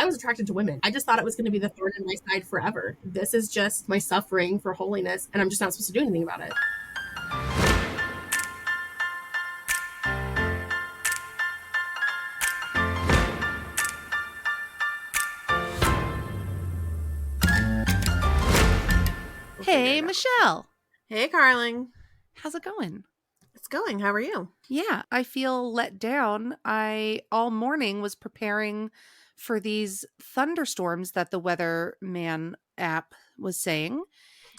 I was attracted to women. I just thought it was going to be the thorn in my side forever. This is just my suffering for holiness, and I'm just not supposed to do anything about it. Hey, Michelle. Hey, Carling. How's it going? It's going. How are you? Yeah, I feel let down. I all morning was preparing for these thunderstorms that the weatherman app was saying.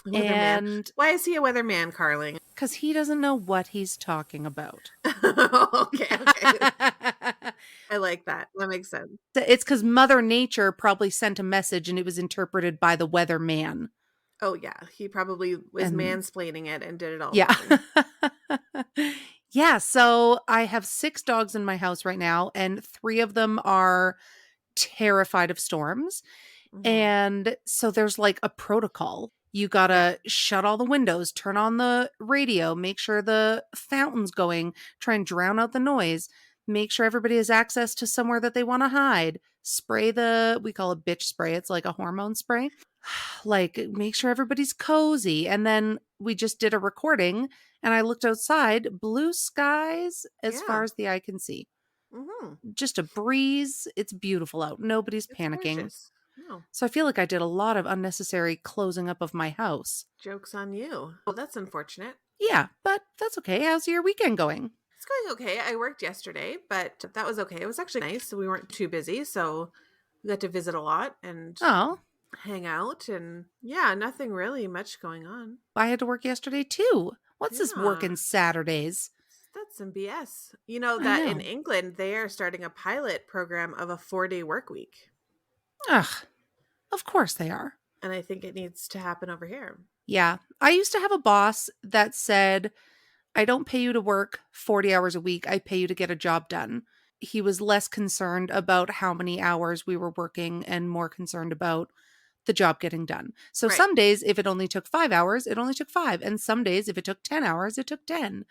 Weatherman. And why is he a weatherman, Carling? because he doesn't know what he's talking about. Okay. I like that. That makes sense. It's because Mother Nature probably sent a message and it was interpreted by the weatherman. Oh, yeah. He probably was mansplaining it and did it all. Yeah. Yeah. So I have 6 dogs in my house right now, and 3 of them are terrified of storms. Mhm. And so there's like a protocol. You got to shut all the windows, turn on the radio, make sure the fountain's going, try and drown out the noise, make sure everybody has access to somewhere that they want to hide, spray we call it bitch spray. It's like a hormone spray. Like, make sure everybody's cozy. And then we just did a recording and I looked outside, blue skies as far as the eye can see. Mm-hmm. Just a breeze. It's beautiful out. Nobody's panicking. Gorgeous. No. So I feel like I did a lot of unnecessary closing up of my house. Joke's on you. Well, that's unfortunate. Yeah, but that's okay. How's your weekend going? It's going okay. I worked yesterday, but that was okay. It was actually nice. So we weren't too busy. So we got to visit a lot and hang out. And yeah, nothing really much going on. I had to work yesterday too. What's this working Saturdays? That's some BS. You know that in England, they are starting a pilot program of a 4-day work week. Ugh, of course they are. And I think it needs to happen over here. Yeah. I used to have a boss that said, I don't pay you to work 40 hours a week. I pay you to get a job done. He was less concerned about how many hours we were working and more concerned about the job getting done. So some days, if it only took 5 hours, it only took 5. And some days, if it took 10 hours, it took 10.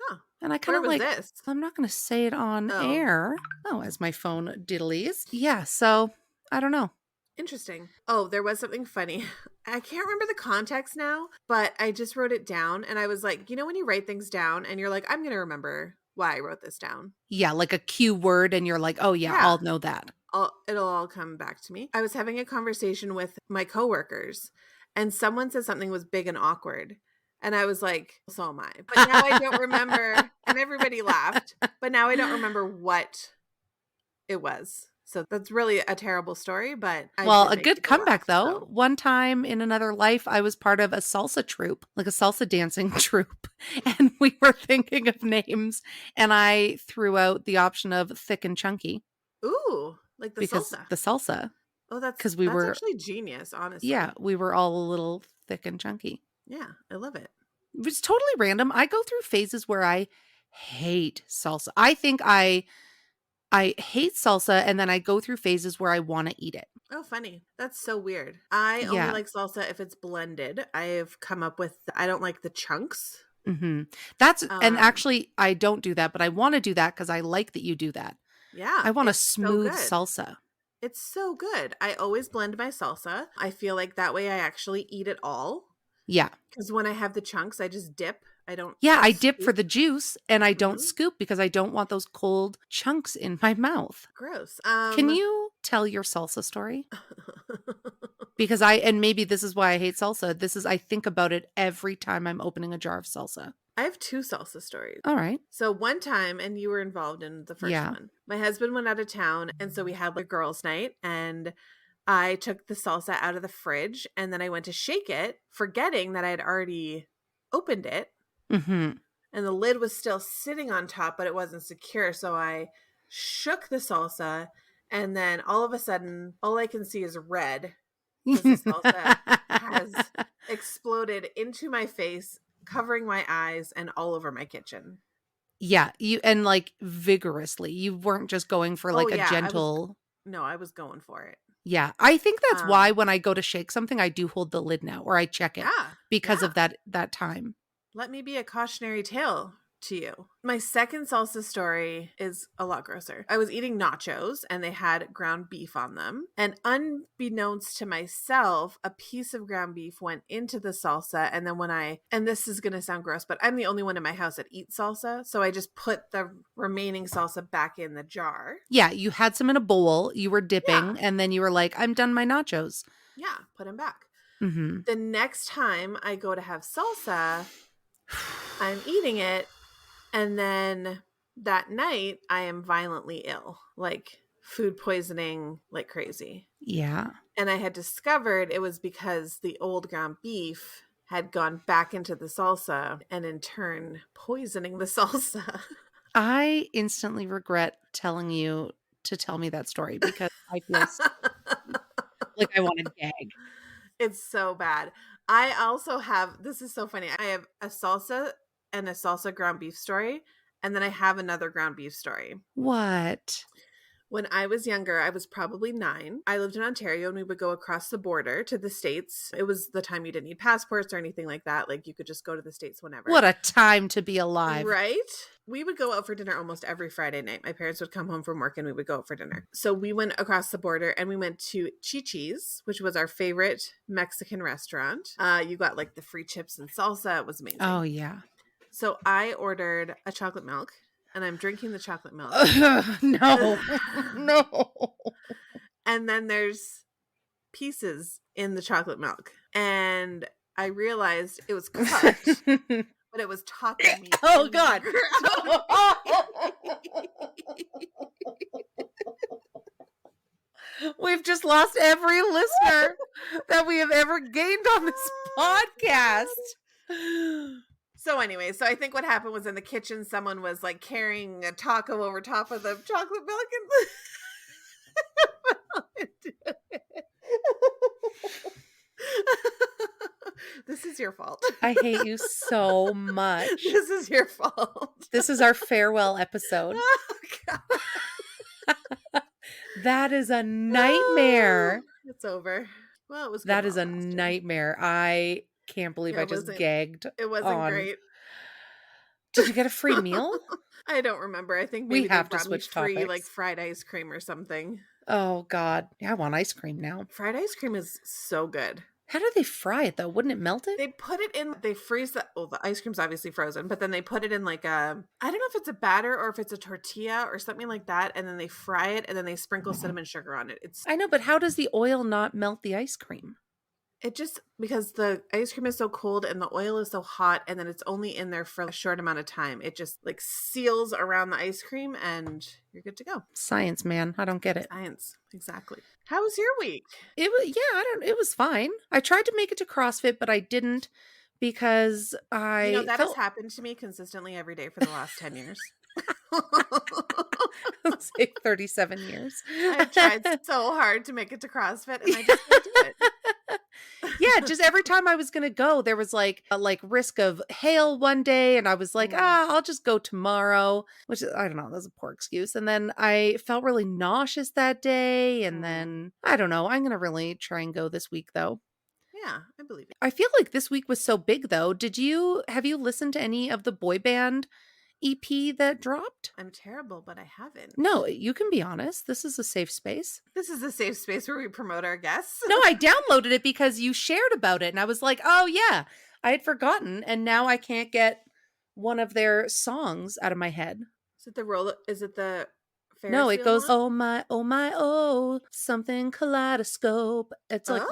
Huh. And I kind of like, this? I'm not going to say it on air. Oh, as my phone diddlies. Yeah. So I don't know. Interesting. Oh, there was something funny. I can't remember the context now, but I just wrote it down and I was like, you know, when you write things down and you're like, I'm going to remember why I wrote this down. Yeah. Like a cue word. And you're like, oh yeah. I'll know that. It'll all come back to me. I was having a conversation with my coworkers and someone said something was big and awkward. And I was like, so am I. But now I don't remember. And everybody laughed. But now I don't remember what it was. So that's really a terrible story. But a good comeback, though. One time in another life, I was part of a salsa troupe, like a salsa dancing troupe. And we were thinking of names. And I threw out the option of thick and chunky. Ooh, like the salsa. The salsa. Oh, that's actually genius, honestly. Yeah, we were all a little thick and chunky. Yeah, I love it. It's totally random. I go through phases where I hate salsa. I think I hate salsa, and then I go through phases where I want to eat it. Oh, funny. That's so weird. I only like salsa if it's blended. I've come up with, I don't like the chunks. Mm-hmm. And actually, I don't do that, but I want to do that because I like that you do that. Yeah. I want a smooth salsa. It's so good. I always blend my salsa. I feel like that way I actually eat it all. Yeah. Because when I have the chunks, I just dip. I don't. Yeah, I dip for the juice and I don't scoop because I don't want those cold chunks in my mouth. Gross. Can you tell your salsa story? Because maybe this is why I hate salsa. I think about it every time I'm opening a jar of salsa. I have 2 salsa stories. All right. So one time, and you were involved in the first one, my husband went out of town. And so we had like a girls' night and I took the salsa out of the fridge and then I went to shake it, forgetting that I had already opened it. Mm-hmm. And the lid was still sitting on top, but it wasn't secure. So I shook the salsa and then all of a sudden, all I can see is red. Because the salsa has exploded into my face, covering my eyes and all over my kitchen. Yeah, and like vigorously. You weren't just going for like a gentle. I was going for it. Yeah, I think that's why when I go to shake something, I do hold the lid now or I check it because of that time. Let me be a cautionary tale to you. My second salsa story is a lot grosser. I was eating nachos and they had ground beef on them. And unbeknownst to myself, a piece of ground beef went into the salsa. And then and this is going to sound gross, but I'm the only one in my house that eats salsa. So I just put the remaining salsa back in the jar. Yeah, you had some in a bowl, you were dipping, and then you were like, I'm done my nachos. Yeah, put them back. Mm-hmm. The next time I go to have salsa, I'm eating it. And then that night, I am violently ill, like food poisoning like crazy. Yeah. And I had discovered it was because the old ground beef had gone back into the salsa and in turn poisoning the salsa. I instantly regret telling you to tell me that story because I feel like I want to gag. It's so bad. I also have, this is so funny. I have a salsa and a salsa ground beef story. And then I have another ground beef story. What? When I was younger, I was probably 9. I lived in Ontario and we would go across the border to the States. It was the time you didn't need passports or anything like that. Like you could just go to the States whenever. What a time to be alive. Right? We would go out for dinner almost every Friday night. My parents would come home from work and we would go out for dinner. So we went across the border and we went to Chi-Chi's, which was our favorite Mexican restaurant. You got like the free chips and salsa. It was amazing. Oh, yeah. So I ordered a chocolate milk and I'm drinking the chocolate milk. No. No. And then there's pieces in the chocolate milk. And I realized it was cut, but it was taco meat. Oh, God. We've just lost every listener that we have ever gained on this podcast. So anyway, so I think what happened was in the kitchen, someone was like carrying a taco over top of the chocolate milk and this is your fault. I hate you so much. This is your fault. This is our farewell episode. Oh, God. That is a nightmare. It's over. Well, it was. That is a nightmare. I can't believe I just gagged. It wasn't great. Did you get a free meal? I don't remember. I think maybe we have they to brought me switch free topics. like fried ice cream or something. Oh, God. Yeah, I want ice cream now. Fried ice cream is so good. How do they fry it, though? Wouldn't it melt it? They put it in, they freeze the ice cream's obviously frozen, but then they put it in like I don't know if it's a batter or if it's a tortilla or something like that, and then they fry it, and then they sprinkle cinnamon sugar on it. I know, but how does the oil not melt the ice cream? It just, because the ice cream is so cold and the oil is so hot, and then it's only in there for a short amount of time. It just like seals around the ice cream and you're good to go. Science, man. I don't get it. Science. Exactly. How was your week? It was fine. I tried to make it to CrossFit, but I didn't because that has happened to me consistently every day for the last 10 years. Let's say 37 years. I've tried so hard to make it to CrossFit and I just can't do it. Yeah, just every time I was going to go, there was like a risk of hail one day. And I was like, I'll just go tomorrow, which I don't know. That was a poor excuse. And then I felt really nauseous that day. And then I don't know. I'm going to really try and go this week though. Yeah, I believe it. I feel like this week was so big though. Have you listened to any of the boy band EP that dropped? I'm terrible, but I haven't. No, you can be honest. This is a safe space. This is a safe space where we promote our guests. No, I downloaded it because you shared about it and I was like, oh yeah, I had forgotten and now I can't get one of their songs out of my head. Is it the Ferris No, it goes, one? oh my, oh, something kaleidoscope. It's like,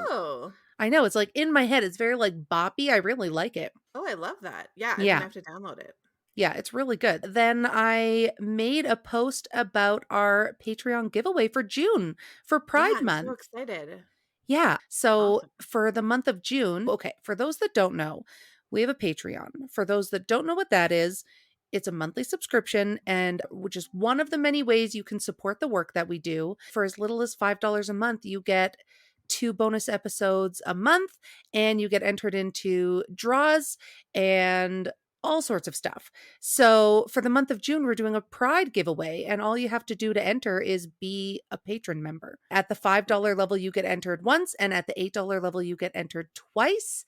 I know, it's like in my head. It's very like boppy. I really like it. Oh, I love that. Yeah, I'm gonna have to download it. Yeah, it's really good. Then I made a post about our Patreon giveaway for June for Pride Month. I'm so excited. Yeah. So awesome. For the month of June, okay, for those that don't know, we have a Patreon. For those that don't know what that is, it's a monthly subscription, and which is one of the many ways you can support the work that we do. For as little as $5 a month, you get 2 bonus episodes a month, and you get entered into draws and all sorts of stuff. So for the month of June, we're doing a Pride giveaway, and all you have to do to enter is be a patron member. At the $5 level, you get entered once, and at the $8 level, you get entered twice.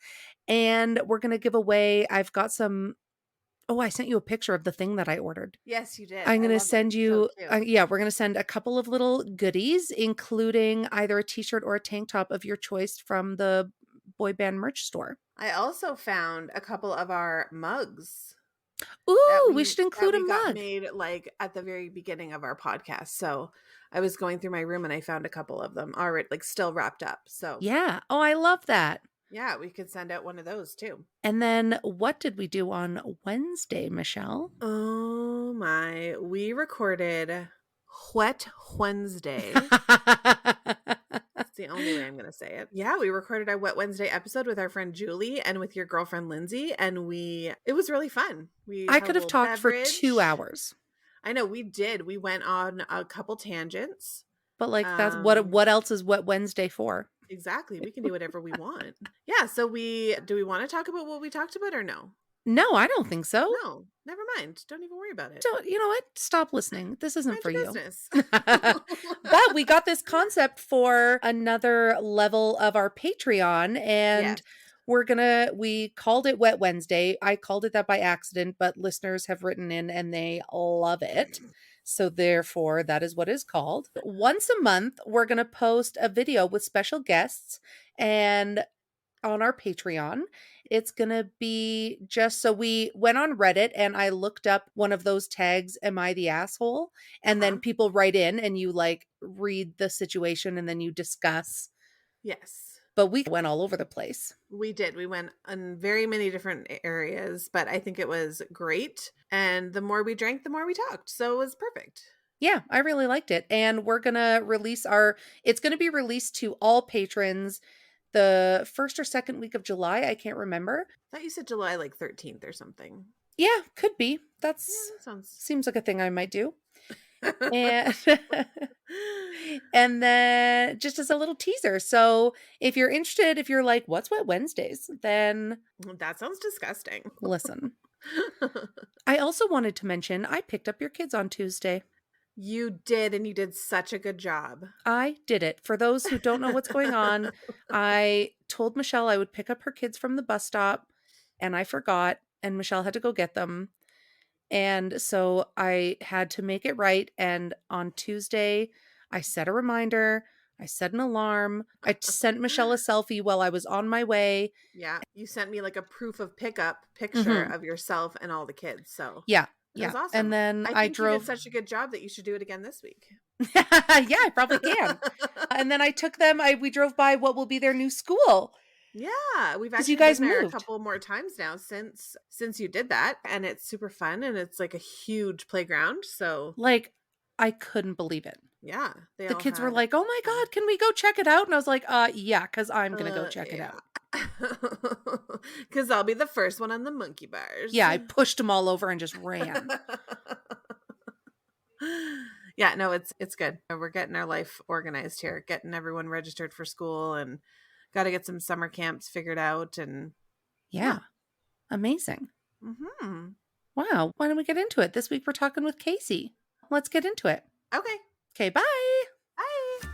And we're going to give away, I've got some Oh, I sent you a picture of the thing that I ordered. Yes, you did. I'm going I to love it. send It's you, so cute. yeah, we're going to send a couple of little goodies, including either a t-shirt or a tank top of your choice from the boy band merch store. I also found a couple of our mugs Ooh, we should include a got mug. made like at the very beginning of our podcast. So I was going through my room and I found a couple of them already, like still wrapped up. So Yeah. Oh, I love that. yeah, we could send out one of those too. And then what did we do on Wednesday, Michelle? Oh my, we recorded Wet Wednesday. That's the only way I'm going to say it. Yeah, we recorded our Wet Wednesday episode with our friend Julie and with your girlfriend Lindsay, and it was really fun. I could have talked for 2 hours. I know, we did. We went on a couple tangents. But like that's what else is Wet Wednesday for? Exactly. We can do whatever we want. Yeah, so do we want to talk about what we talked about or no? No, I don't think so. No, never mind. Don't even worry about it. You know what? Stop listening. This isn't Mind for your you. business. But we got this concept for another level of our Patreon, and Yes. we called it Wet Wednesday. I called it that by accident, but listeners have written in and they love it. So therefore, that is what it's called. Once a month, we're going to post a video with special guests and on our Patreon. It's going to be just so we went on Reddit and I looked up one of those tags, am I the asshole? And then people write in and you like read the situation and then you discuss. Yes. But we went all over the place. We did. We went in very many different areas, but I think it was great. And the more we drank, the more we talked. So it was perfect. Yeah, I really liked it. And we're going to it's going to be released to all patrons the first or second week of July. I can't remember. I thought you said July like 13th or something. Yeah, could be. That seems like a thing I might do. And and then just as a little teaser. So if you're interested, if you're like, what's Wet Wednesdays? Then that sounds disgusting. Listen. I also wanted to mention I picked up your kids on Tuesday. You did, and you did such a good job. I did it. For those who don't know what's going on, I told Michelle I would pick up her kids from the bus stop, and I forgot, and Michelle had to go get them. And so I had to make it right. And on Tuesday, I set a reminder. I set an alarm. I sent Michelle a selfie while I was on my way. Yeah. You sent me like a proof of pickup picture of yourself and all the kids. So yeah. It was awesome. And then I drove. You did such a good job that you should do it again this week. Yeah, I probably can. And then I took them. We drove by what will be their new school. Yeah, we've actually been there a couple more times now since you did that, and it's super fun, and it's like a huge playground. So like, I couldn't believe it. Yeah, the kids were like, "Oh my god, can we go check it out?" And I was like, yeah, because I'm gonna go check it out. Because I'll be the first one on the monkey bars. Yeah, I pushed them all over and just ran. Yeah, no, it's good. We're getting our life organized here, getting everyone registered for school, and got to get some summer camps figured out. And yeah. Amazing. Mm-hmm. Wow. Why don't we get into it? This week we're talking with Casey. Let's get into it. Okay, bye. Bye.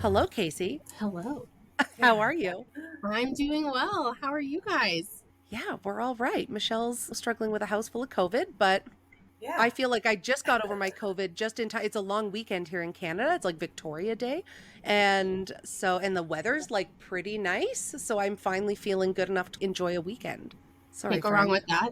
Hello, Casey. Hello. How are you? I'm doing well. How are you guys? Yeah, we're all right. Michelle's struggling with a house full of COVID, but yeah. I feel like I just got over my COVID just in time. It's a long weekend here in Canada. It's like Victoria Day. And the weather's like pretty nice. So I'm finally feeling good enough to enjoy a weekend. Sorry. Can't go wrong with that.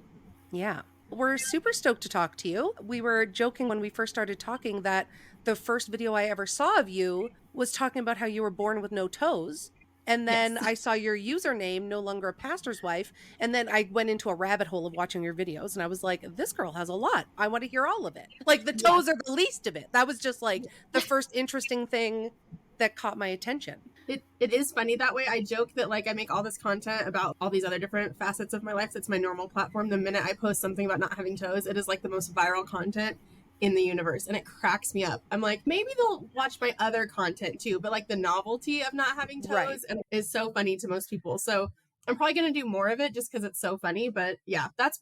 Yeah. We're super stoked to talk to you. We were joking when we first started talking that the first video I ever saw of you was talking about how you were born with no toes. And then yes. I saw your username, No Longer a Pastor's Wife. And then I went into a rabbit hole of watching your videos. And I was like, this girl has a lot. I want to hear all of it. Like the toes are the least of it. That was just like the first interesting thing that caught my attention. It is funny that way. I joke that like I make all this content about all these other different facets of my life. It's my normal platform. The minute I post something about not having toes, it is like the most viral content in the universe, and it cracks me up. I'm like, maybe they'll watch my other content too, but like the novelty of not having toes is so funny to most people. So I'm probably going to do more of it just because it's so funny. But yeah, that's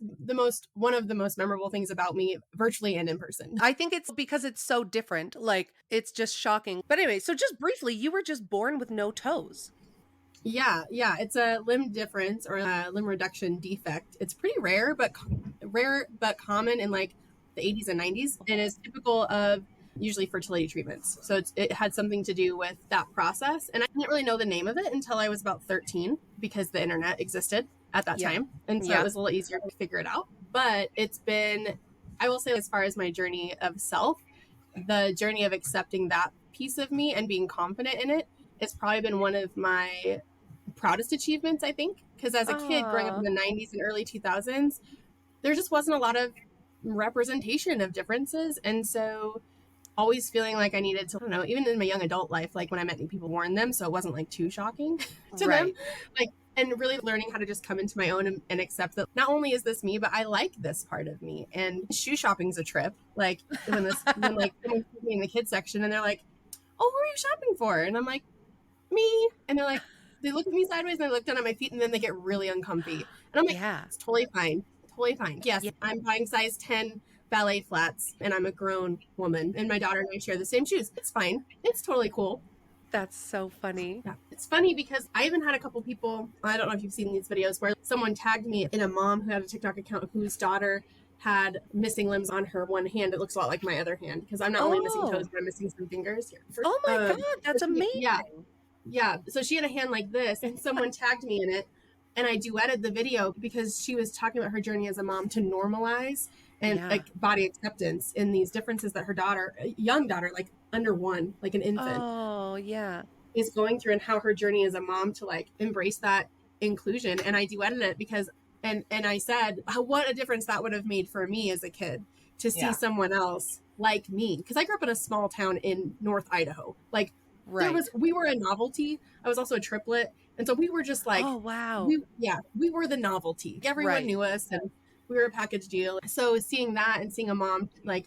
one of the most memorable things about me, virtually and in person. I think it's because it's so different. Like, it's just shocking. But anyway, so just briefly, you were just born with no toes. Yeah. It's a limb difference or a limb reduction defect. It's pretty rare, but common in like the 80s and 90s, and is typical of usually fertility treatments. So it had something to do with that process. And I didn't really know the name of it until I was about 13 because the internet existed at that time. And so it was a little easier to figure it out. But it's been, I will say, as far as my journey of self, the journey of accepting that piece of me and being confident in it, it's probably been one of my proudest achievements, I think. Because as a kid growing up in the 90s and early 2000s, there just wasn't a lot of representation of differences. And so always feeling like I needed to, I don't know, even in my young adult life, like when I met new people, warn them. So it wasn't like too shocking to them. Like, and really learning how to just come into my own and accept that not only is this me, but I like this part of me. And shoe shopping's a trip. Like when someone put me in the kids section and they're like, oh, who are you shopping for? And I'm like, me. And they're like, they look at me sideways and I look down at my feet and then they get really uncomfy. And I'm like, it's totally fine. Totally fine. Yes, I'm buying size 10 ballet flats and I'm a grown woman and my daughter and I share the same shoes. It's fine. It's totally cool. That's so funny. Yeah. It's funny because I even had a couple people, I don't know if you've seen these videos, where someone tagged me in a mom who had a TikTok account whose daughter had missing limbs on her one hand. It looks a lot like my other hand because I'm not only missing toes, but I'm missing some fingers here. Oh my God, that's amazing. Yeah. So she had a hand like this and someone tagged me in it and I duetted the video because she was talking about her journey as a mom to normalize and like body acceptance in these differences that her daughter, a young daughter, like under one, like an infant, is going through, and how her journey as a mom to like embrace that inclusion. And I duetted it because, and I said, what a difference that would have made for me as a kid to see someone else like me. Because I grew up in a small town in North Idaho. Like we were a novelty. I was also a triplet. And so we were just like, oh, wow. We were the novelty. Everyone knew us and we were a package deal. So seeing that and seeing a mom like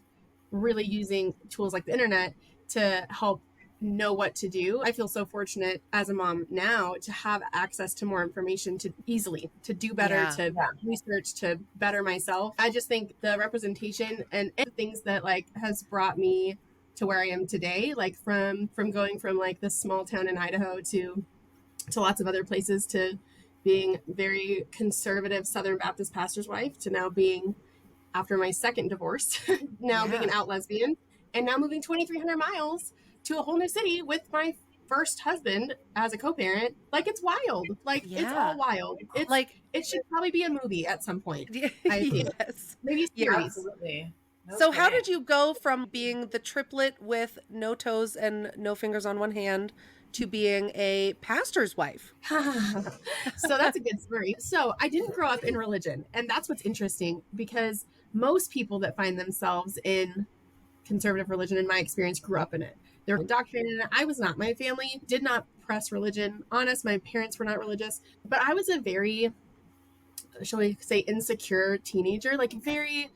really using tools like the internet to help know what to do. I feel so fortunate as a mom now to have access to more information to easily to do better, to research, to better myself. I just think the representation and things that like has brought me to where I am today, like from going from like this small town in Idaho to lots of other places, to being very conservative Southern Baptist pastor's wife, to now being, after my second divorce, now being an out lesbian, and now moving 2,300 miles to a whole new city with my first husband as a co-parent. Like, it's wild. Like, it's all wild. It's like, it should probably be a movie at some point. I feel. Maybe a series. Absolutely. So how did you go from being the triplet with no toes and no fingers on one hand to being a pastor's wife? So that's a good story. So I didn't grow up in religion. And that's what's interesting, because most people that find themselves in conservative religion, in my experience, grew up in it. They were indoctrinated in it. I was not. My family did not press religion on us. My parents were not religious. But I was a very, shall we say, insecure teenager. Like very,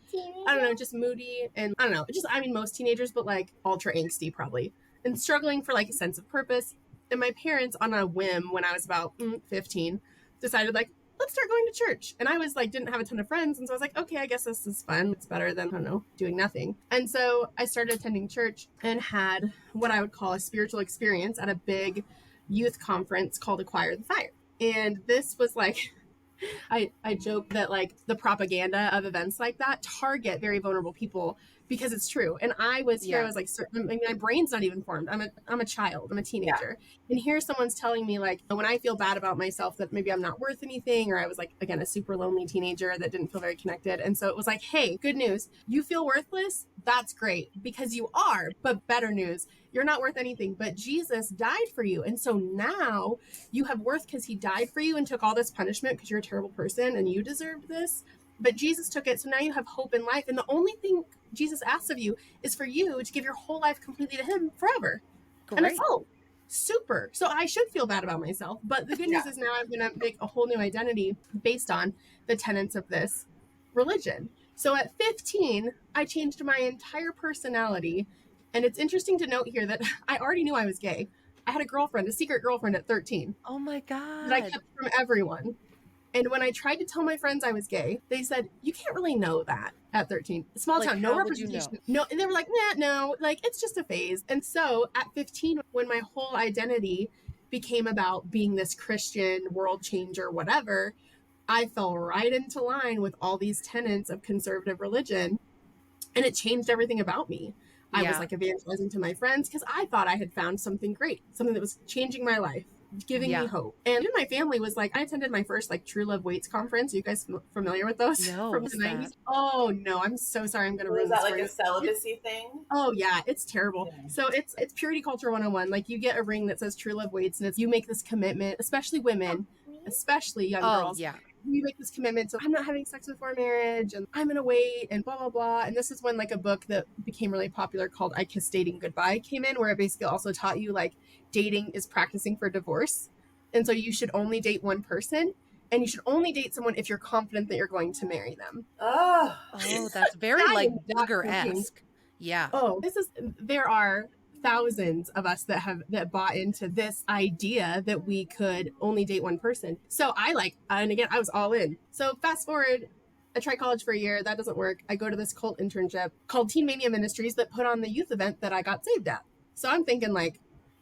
I don't know, just moody. And I don't know, just, I mean, most teenagers, but like ultra angsty probably. And struggling for like a sense of purpose. And my parents, on a whim, when I was about 15, decided like, let's start going to church. And I was like, didn't have a ton of friends. And so I was like, okay, I guess this is fun. It's better than, I don't know, doing nothing. And so I started attending church and had what I would call a spiritual experience at a big youth conference called Acquire the Fire. And this was like, I joke that like the propaganda of events like that target very vulnerable people, because it's true. And I was here, I was like, I mean, my brain's not even formed. I'm a child, I'm a teenager. And here someone's telling me like, when I feel bad about myself, that maybe I'm not worth anything, or I was like, again, a super lonely teenager that didn't feel very connected. And so it was like, hey, good news. You feel worthless? That's great, because you are. But better news, you're not worth anything, but Jesus died for you. And so now you have worth because he died for you and took all this punishment because you're a terrible person and you deserved this. But Jesus took it. So now you have hope in life. And the only thing Jesus asks of you is for you to give your whole life completely to him forever. Great. And it's super. So I should feel bad about myself. But the good news is now I'm going to make a whole new identity based on the tenets of this religion. So at 15, I changed my entire personality. And it's interesting to note here that I already knew I was gay. I had a girlfriend, a secret girlfriend at 13. Oh my God. That I kept from everyone. And when I tried to tell my friends I was gay, they said, you can't really know that at 13. Small Like, town, no how would you representation. know? No, and they were like, nah, no, like it's just a phase. And so at 15, when my whole identity became about being this Christian world changer, whatever, I fell right into line with all these tenets of conservative religion. And it changed everything about me. I was Yeah. like evangelizing to my friends because I thought I had found something great, something that was changing my life, giving Yeah. me hope. And even my family was like, I attended my first like True Love Waits conference. Are you guys familiar with those? No, From what's the 90s? that? Oh no, I'm so sorry. I'm going to Was ruin that this like for a you. celibacy thing? Oh yeah, it's terrible. Yeah. So it's purity culture 101. Like you get a ring that says True Love Waits, and it's you make this commitment, especially women, especially young Oh, girls. yeah. You make this commitment, so I'm not having sex before marriage, and I'm gonna wait, and blah blah blah. And this is when like a book that became really popular called I Kissed Dating Goodbye came in, where it basically also taught you like dating is practicing for divorce, and so you should only date one person, and you should only date someone if you're confident that you're going to marry them. Oh, Oh, that's very I like am not Duggar-esque. Yeah. Oh, there are thousands of us that bought into this idea that we could only date one person. So and again, I was all in. So fast forward, I try college for a year. That doesn't work. I go to this cult internship called Teen Mania Ministries that put on the youth event that I got saved at. So I'm thinking like,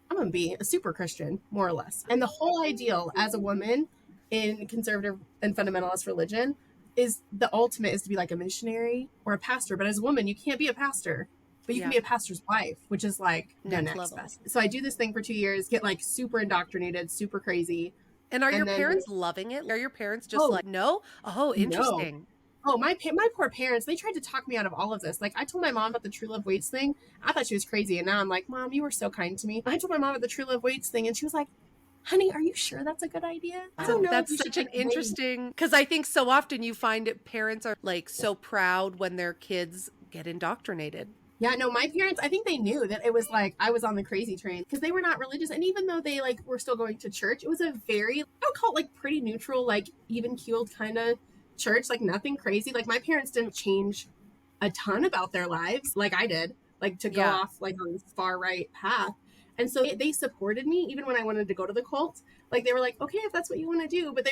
I'm going to be a super Christian, more or less. And the whole ideal as a woman in conservative and fundamentalist religion is the ultimate is to be like a missionary or a pastor. But as a woman, you can't be a pastor, but you can be a pastor's wife, which is like the next level. best. So I do this thing for 2 years, get like super indoctrinated, super crazy. And are your then- parents loving it? Are your parents just Oh, like, no? Oh, interesting. Oh, my poor parents, they tried to talk me out of all of this. Like I told my mom about the True Love Waits thing. I thought she was crazy. And now I'm like, Mom, you were so kind to me. I told my mom about the True Love Waits thing and she was like, honey, are you sure that's a good idea? I don't know. That's if you such should an take a interesting, because I think so often you find parents are like so proud when their kids get indoctrinated. Yeah, no, my parents, I think they knew that it was like I was on the crazy train because they were not religious. And even though they like were still going to church, it was a very, I would call it like pretty neutral, like even keeled kind of church, like nothing crazy. Like my parents didn't change a ton about their lives like I did, like to go off like on this far right path. And so they supported me even when I wanted to go to the cult. Like they were like, okay, if that's what you want to do. But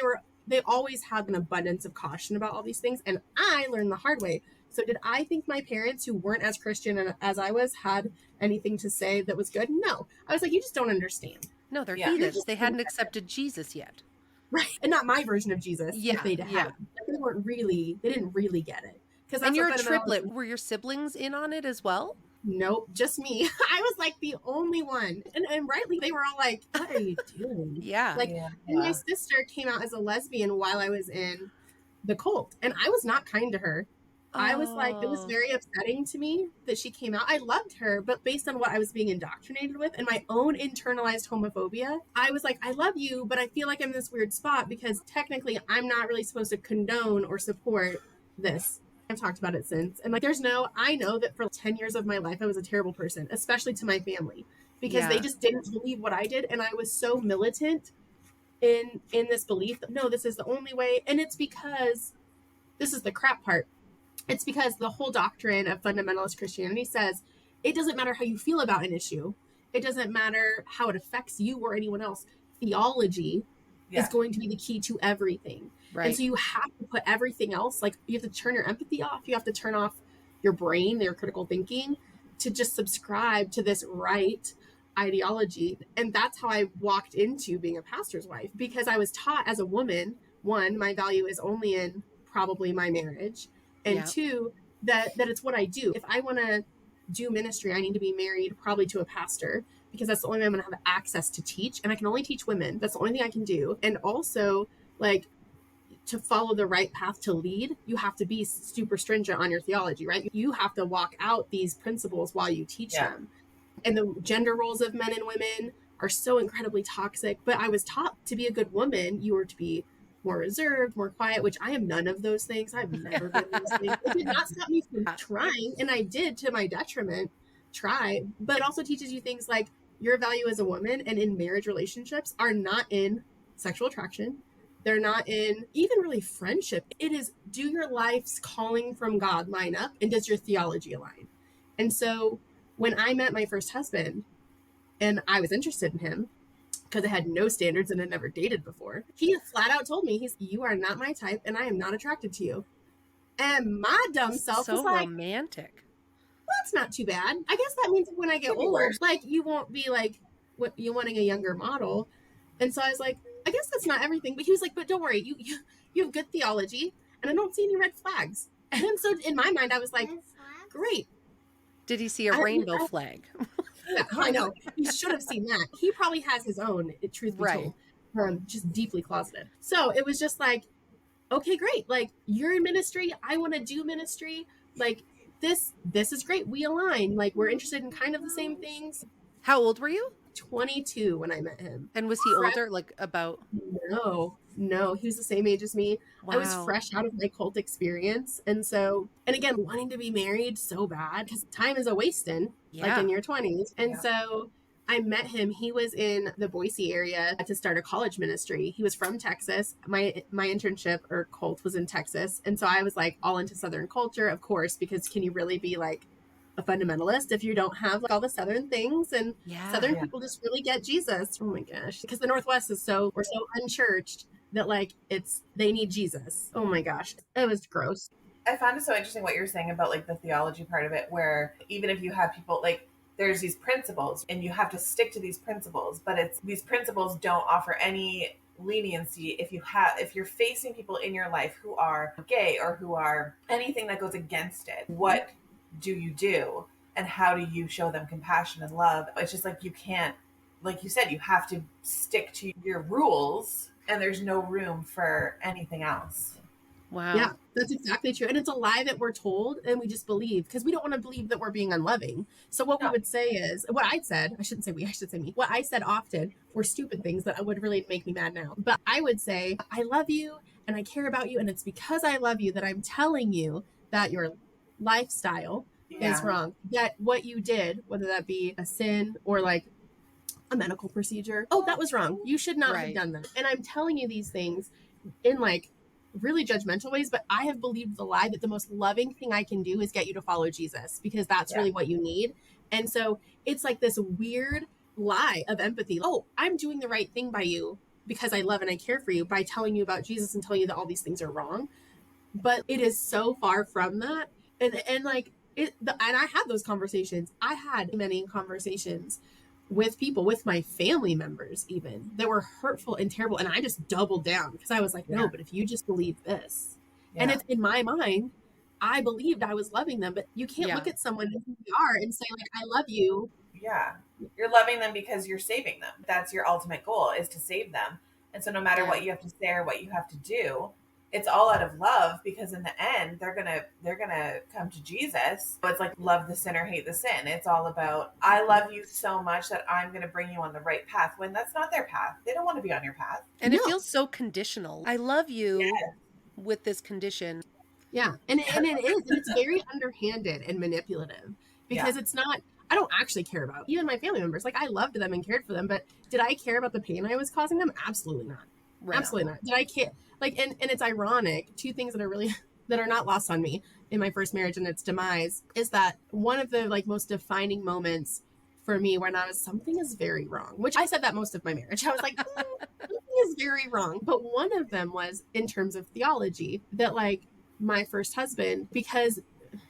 they always had an abundance of caution about all these things. And I learned the hard way. So did I think my parents, who weren't as Christian as I was, had anything to say that was good? No. I was like, you just don't understand. No, they're Yeah. heathens. They hadn't accepted Jesus yet. Right. And not my version of Jesus. Yeah, If they'd had. yeah. Like, they didn't really get it. And you're a triplet. Were your siblings in on it as well? Nope, just me. I was like the only one. And rightly, they were all like, what are you doing? Yeah. Like, and my sister came out as a lesbian while I was in the cult. And I was not kind to her. I was like, it was very upsetting to me that she came out. I loved her, but based on what I was being indoctrinated with and my own internalized homophobia, I was like, I love you, but I feel like I'm in this weird spot because technically I'm not really supposed to condone or support this. I've talked about it since. And like, I know that for 10 years of my life, I was a terrible person, especially to my family, because they just didn't believe what I did. And I was so militant in this belief that, no, this is the only way. And it's because, this is the crap part. It's because the whole doctrine of fundamentalist Christianity says it doesn't matter how you feel about an issue. It doesn't matter how it affects you or anyone else. Theology is going to be the key to everything. Right. And so you have to put everything else, like you have to turn your empathy off. You have to turn off your brain, your critical thinking, to just subscribe to this right ideology. And that's how I walked into being a pastor's wife, because I was taught as a woman, one, my value is only in probably my marriage. And two, that it's what I do. If I want to do ministry, I need to be married probably to a pastor, because that's the only way I'm going to have access to teach. And I can only teach women. That's the only thing I can do. And also, like, to follow the right path to lead, you have to be super stringent on your theology, right? You have to walk out these principles while you teach them. And the gender roles of men and women are so incredibly toxic. But I was taught to be a good woman, you were to be more reserved, more quiet, which I am none of those things. I've never been those things. It did not stop me from trying, and I did, to my detriment, try. But it also teaches you things like your value as a woman and in marriage relationships are not in sexual attraction. They're not in even really friendship. It is, do your life's calling from God line up, and does your theology align? And so when I met my first husband and I was interested in him, because I had no standards and had never dated before. He flat out told me, you are not my type and I am not attracted to you. And my dumb self was So like, romantic. that's not too bad. I guess that means when I get older, like, you won't be like, what, you wanting a younger model. And so I was like, I guess that's not everything. But he was like, but don't worry, you have good theology and I don't see any red flags. And so in my mind, I was like, great. Did he see a rainbow flag? Yeah, I know. He should have seen that. He probably has his own, truth be told, just deeply closeted. So it was just like, okay, great. Like, you're in ministry. I want to do ministry. Like, this is great. We align. Like, we're interested in kind of the same things. How old were you? 22 when I met him. And was he older? Like about? No, he was the same age as me. Wow. I was fresh out of my cult experience. And so, and again, wanting to be married so bad because time is a wasting, like in your 20s. And so I met him. He was in the Boise area to start a college ministry. He was from Texas. My internship or cult was in Texas. And so I was like all into Southern culture, of course, because can you really be like a fundamentalist if you don't have like all the Southern things? And Southern people just really get Jesus. Oh my gosh. Because the Northwest is we're so unchurched that like they need Jesus. Oh my gosh. It was gross. I found it so interesting what you're saying about like the theology part of it, where even if you have people like, there's these principles and you have to stick to these principles, but these principles don't offer any leniency if you're facing people in your life who are gay or who are anything that goes against it. What do you do and how do you show them compassion and love? It's just like, you can't, like you said, you have to stick to your rules and there's no room for anything else. Wow. Yeah, that's exactly true. And it's a lie that we're told and we just believe because we don't want to believe that we're being unloving. So what we would say is, what I said, I shouldn't say we, I should say me. What I said often were stupid things that would really make me mad now. But I would say, I love you and I care about you. And it's because I love you that I'm telling you that your lifestyle is wrong. That what you did, whether that be a sin or like a medical procedure, that was wrong. You should not have done that. And I'm telling you these things in like really judgmental ways, but I have believed the lie that the most loving thing I can do is get you to follow Jesus because that's really what you need. And so it's like this weird lie of empathy. Oh, I'm doing the right thing by you because I love and I care for you by telling you about Jesus and telling you that all these things are wrong. But it is so far from that. And like and I had those conversations. I had many conversations with people, with my family members even, that were hurtful and terrible. And I just doubled down because I was like, no, but if you just believe this. And it's in my mind, I believed I was loving them, but you can't look at someone who they are and say like, I love you. Yeah. You're loving them because you're saving them. That's your ultimate goal, is to save them. And so no matter what you have to say or what you have to do, it's all out of love, because in the end, they're gonna come to Jesus. So it's like, love the sinner, hate the sin. It's all about, I love you so much that I'm gonna bring you on the right path, when that's not their path. They don't want to be on your path. And it feels so conditional. I love you with this condition. Yeah. And it is. And it's very underhanded and manipulative because it's not, I don't actually care about even my family members. Like, I loved them and cared for them, but did I care about the pain I was causing them? Absolutely not. Right. Absolutely not. Did I care? Like, and it's ironic. Two things that are really, that are not lost on me in my first marriage and its demise is that one of the like most defining moments for me when I was, something is very wrong, which I said that most of my marriage. I was like, something is very wrong. But one of them was in terms of theology, that like my first husband, because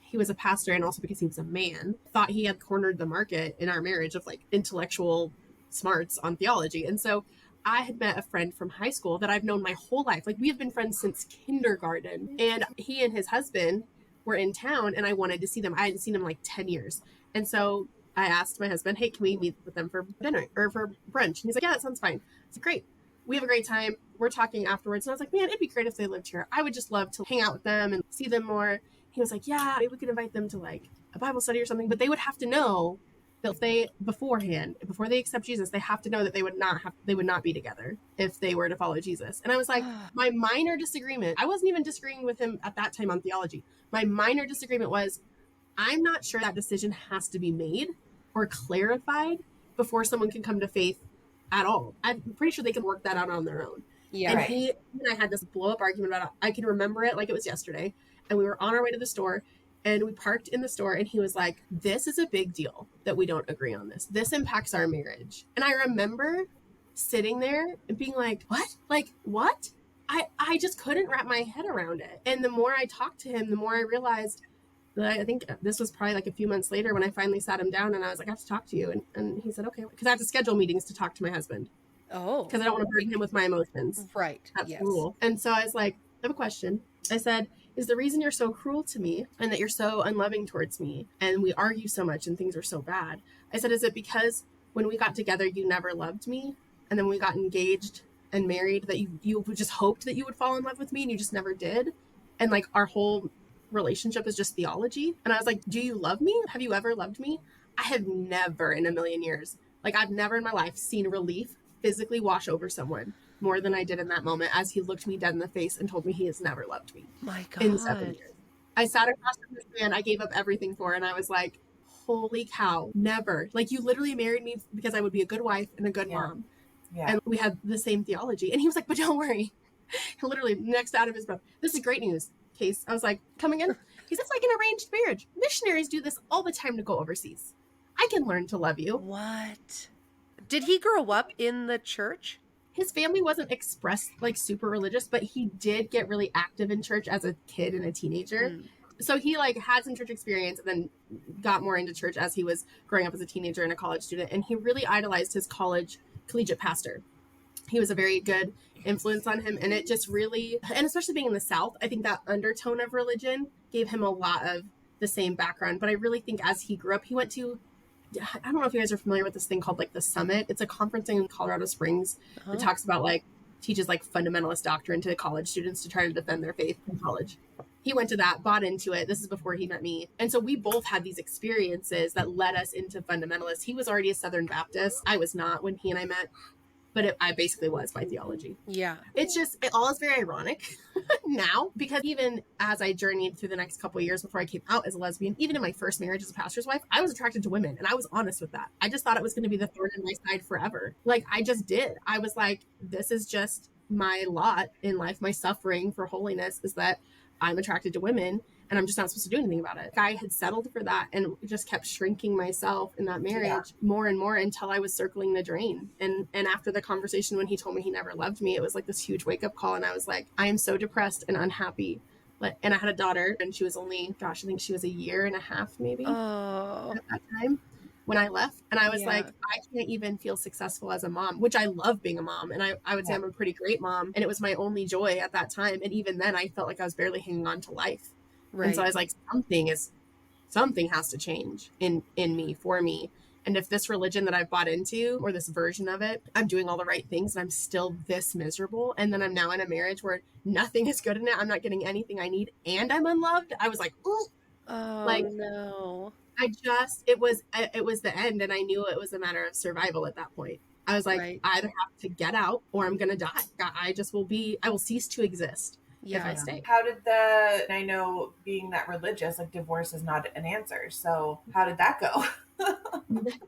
he was a pastor and also because he was a man, thought he had cornered the market in our marriage of like intellectual smarts on theology. And so I had met a friend from high school that I've known my whole life. Like, we have been friends since kindergarten, and he and his husband were in town and I wanted to see them. I hadn't seen them like 10 years. And so I asked my husband, hey, can we meet with them for dinner or for brunch? And he's like, yeah, that sounds fine. It's great. We have a great time. We're talking afterwards. And I was like, man, it'd be great if they lived here. I would just love to hang out with them and see them more. He was like, yeah, maybe we could invite them to like a Bible study or something, but they would have to know that before they accept Jesus, they have to know that they would not be together if they were to follow Jesus. And I was like, my minor disagreement, I wasn't even disagreeing with him at that time on theology. My minor disagreement was, I'm not sure that decision has to be made or clarified before someone can come to faith at all. I'm pretty sure they can work that out on their own. Yeah. And he and I had this blow up argument about it. I can remember it like it was yesterday. And we were on our way to the store. And we parked in the store and he was like, this is a big deal that we don't agree on this. This impacts our marriage. And I remember sitting there and being like, what? Like, what? I just couldn't wrap my head around it. And the more I talked to him, the more I realized that I think this was probably like a few months later when I finally sat him down and I was like, I have to talk to you. And he said, okay, because I have to schedule meetings to talk to my husband. Oh. Because I don't want to burden him with my emotions. Right. That's yes. the rule. And so I was like, I have a question. I said, is the reason you're so cruel to me and that you're so unloving towards me and we argue so much and things are so bad? I said, is it because when we got together, you never loved me? And then we got engaged and married that you just hoped that you would fall in love with me and you just never did? And like our whole relationship is just theology. And I was like, do you love me? Have you ever loved me? I have never in a million years, like I've never in my life seen relief physically wash over someone more than I did in that moment as he looked me dead in the face and told me he has never loved me. My God. In 7 years. I sat across from this man I gave up everything for, and I was like, holy cow, never. Like, you literally married me because I would be a good wife and a good mom. Yeah. And we had the same theology. And he was like, but don't worry. Literally, next out of his breath, this is great news, Case. I was like, coming in? He said, it's like an arranged marriage. Missionaries do this all the time to go overseas. I can learn to love you. What? Did he grow up in the church? His family wasn't expressed like super religious, but he did get really active in church as a kid and a teenager. So he like had some church experience and then got more into church as he was growing up as a teenager and a college student. And he really idolized his collegiate pastor. He was a very good influence on him. And it just really, and especially being in the South, I think that undertone of religion gave him a lot of the same background. But I really think as he grew up, he went to, I don't know if you guys are familiar with this thing called like the Summit. It's a conference in Colorado Springs that talks about like, teaches like fundamentalist doctrine to college students to try to defend their faith in college. He went to that, bought into it. This is before he met me. And so we both had these experiences that led us into fundamentalists. He was already a Southern Baptist. I was not when he and I met, but I basically was by theology. Yeah. It's just, it all is very ironic now, because even as I journeyed through the next couple of years before I came out as a lesbian, even in my first marriage as a pastor's wife, I was attracted to women and I was honest with that. I just thought it was going to be the thorn in my side forever. Like I just did. I was like, this is just my lot in life. My suffering for holiness is that I'm attracted to women and I'm just not supposed to do anything about it. I had settled for that and just kept shrinking myself in that marriage more and more until I was circling the drain. And after the conversation when he told me he never loved me, it was like this huge wake up call. And I was like, I am so depressed and unhappy. And I had a daughter and she was only, I think she was 1.5 years maybe at that time when I left. And I was like, I can't even feel successful as a mom, which I love being a mom. And I would say I'm a pretty great mom. And it was my only joy at that time. And even then I felt like I was barely hanging on to life. Right. And so I was like, something has to change in me, for me. And if this religion that I've bought into, or this version of it, I'm doing all the right things and I'm still this miserable. And then I'm now in a marriage where nothing is good in it. I'm not getting anything I need and I'm unloved. I was like, ooh. Oh, like, no. It was the end. And I knew it was a matter of survival at that point. I was like, I either have to get out or I'm going to die. I will cease to exist. If I stay. How did I know being that religious, like divorce is not an answer. So how did that go?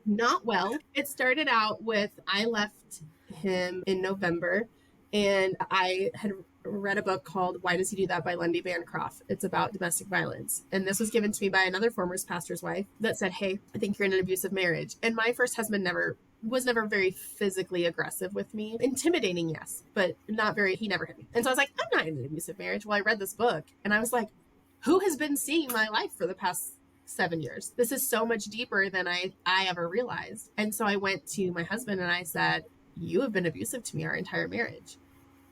Not well. It started out with, I left him in November and I had read a book called Why Does He Do That by Lundy Bancroft. It's about domestic violence. And this was given to me by another former pastor's wife that said, hey, I think you're in an abusive marriage. And my first husband was never very physically aggressive with me. Intimidating, yes, but not very, he never hit me. And so I was like, I'm not in an abusive marriage. Well, I read this book and I was like, who has been seeing my life for the past 7 years? This is so much deeper than I ever realized. And so I went to my husband and I said, you have been abusive to me our entire marriage.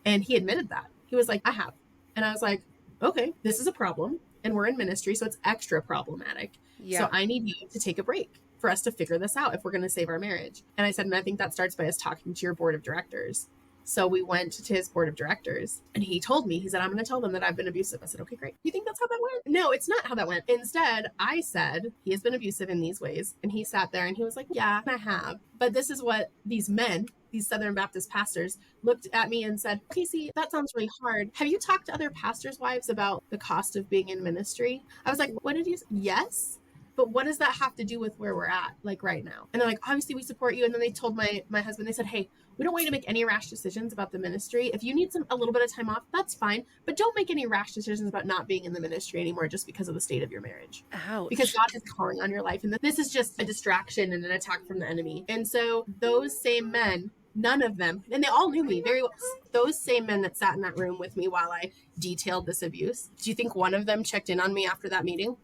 And he admitted that. He was like, I have. And I was like, okay, this is a problem. And we're in ministry, so it's extra problematic. Yeah. So I need you to take a break for us to figure this out if we're going to save our marriage. And I said, and I think that starts by us talking to your board of directors. So we went to his board of directors and he told me, he said, I'm going to tell them that I've been abusive. I said, okay, great. You think that's how that went? No, it's not how that went. Instead, I said, he has been abusive in these ways. And he sat there and he was like, yeah, I have. But this is what these men, these Southern Baptist pastors, looked at me and said, Casey, that sounds really hard. Have you talked to other pastors' wives about the cost of being in ministry? I was like, what did you say? Yes. But what does that have to do with where we're at, like right now? And they're like, obviously we support you. And then they told my husband, they said, hey, we don't want you to make any rash decisions about the ministry. If you need a little bit of time off, that's fine. But don't make any rash decisions about not being in the ministry anymore just because of the state of your marriage. Ouch. Because God is calling on your life. And this is just a distraction and an attack from the enemy. And so those same men None of them. And they all knew me very well. Those same men that sat in that room with me while I detailed this abuse. Do you think one of them checked in on me after that meeting?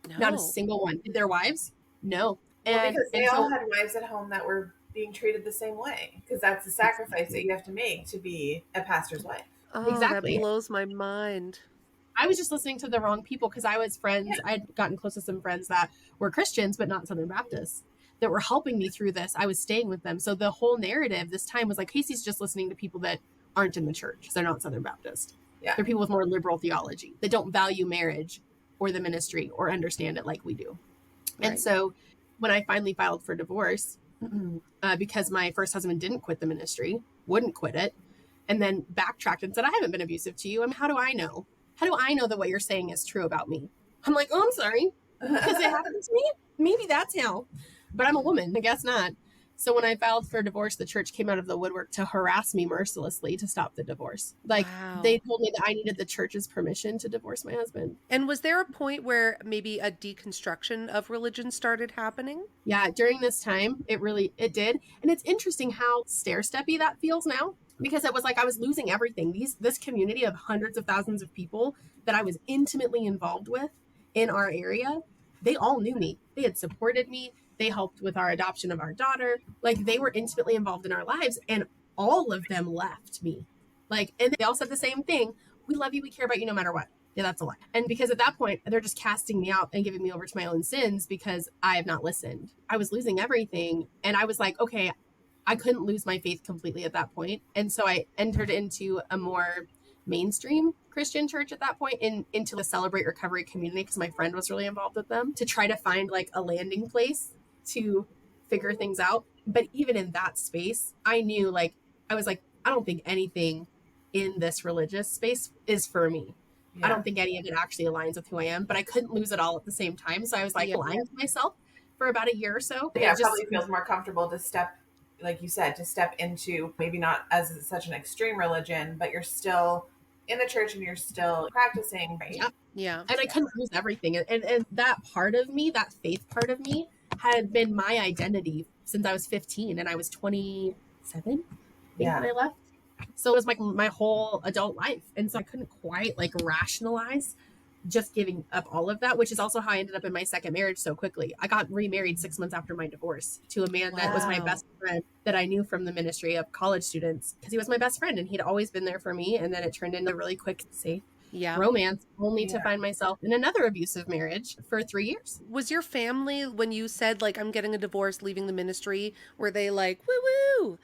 No. Not a single one. Did their wives? No. Well, because they all had wives at home that were being treated the same way, because that's the sacrifice that you have to make to be a pastor's wife. Oh, Exactly. That blows my mind. I was just listening to the wrong people because I was friends. I'd gotten close to some friends that were Christians, but not Southern Baptists, that were helping me through this. I was staying with them. So the whole narrative this time was like, Casey's just listening to people that aren't in the church. They're not Southern Baptist. Yeah. They're people with more liberal theology that don't value marriage or the ministry or understand it like we do. Right. And so when I finally filed for divorce, because my first husband didn't quit the ministry, wouldn't quit it, and then backtracked and said, I haven't been abusive to you. I mean, how do I know? How do I know that what you're saying is true about me? I'm like, oh, I'm sorry. Because it happened to me? Maybe that's how. But I'm a woman. I guess not. So when I filed for divorce, the church came out of the woodwork to harass me mercilessly to stop the divorce. Like, Wow. They told me that I needed the church's permission to divorce my husband. And was there a point where maybe a deconstruction of religion started happening? Yeah, during this time, it did. And it's interesting how stair-steppy that feels now, because it was like I was losing everything. This community of hundreds of thousands of people that I was intimately involved with in our area, they all knew me. They had supported me. They helped with our adoption of our daughter. Like, they were intimately involved in our lives, and all of them left me. Like, and they all said the same thing. We love you. We care about you no matter what. Yeah, that's a lie. And because at that point, they're just casting me out and giving me over to my own sins because I have not listened. I was losing everything. And I was like, okay, I couldn't lose my faith completely at that point. And so I entered into a more mainstream Christian church at that point, into the Celebrate Recovery community, because my friend was really involved with them, to try to find like a landing place to figure things out. But even in that space, I knew, like, I was like, I don't think anything in this religious space is for me. Yeah. I don't think any of it actually aligns with who I am, but I couldn't lose it all at the same time. So I was like lying to myself for about a year or so. Yeah, it probably feels more comfortable to step, like you said, to step into maybe not as such an extreme religion, but you're still in the church and you're still practicing, right? Yeah. And I couldn't lose everything. And that part of me, that faith part of me, had been my identity since I was 15 and I was 27 when I left. So it was like my whole adult life. And so I couldn't quite like rationalize just giving up all of that, which is also how I ended up in my second marriage so quickly. I got remarried 6 months after my divorce to a man that was my best friend that I knew from the ministry of college students, because he was my best friend and he'd always been there for me. And then it turned into a really quick, safe romance, only to find myself in another abusive marriage for 3 years. Was your family, when you said like, I'm getting a divorce, leaving the ministry, were they like, woo woo?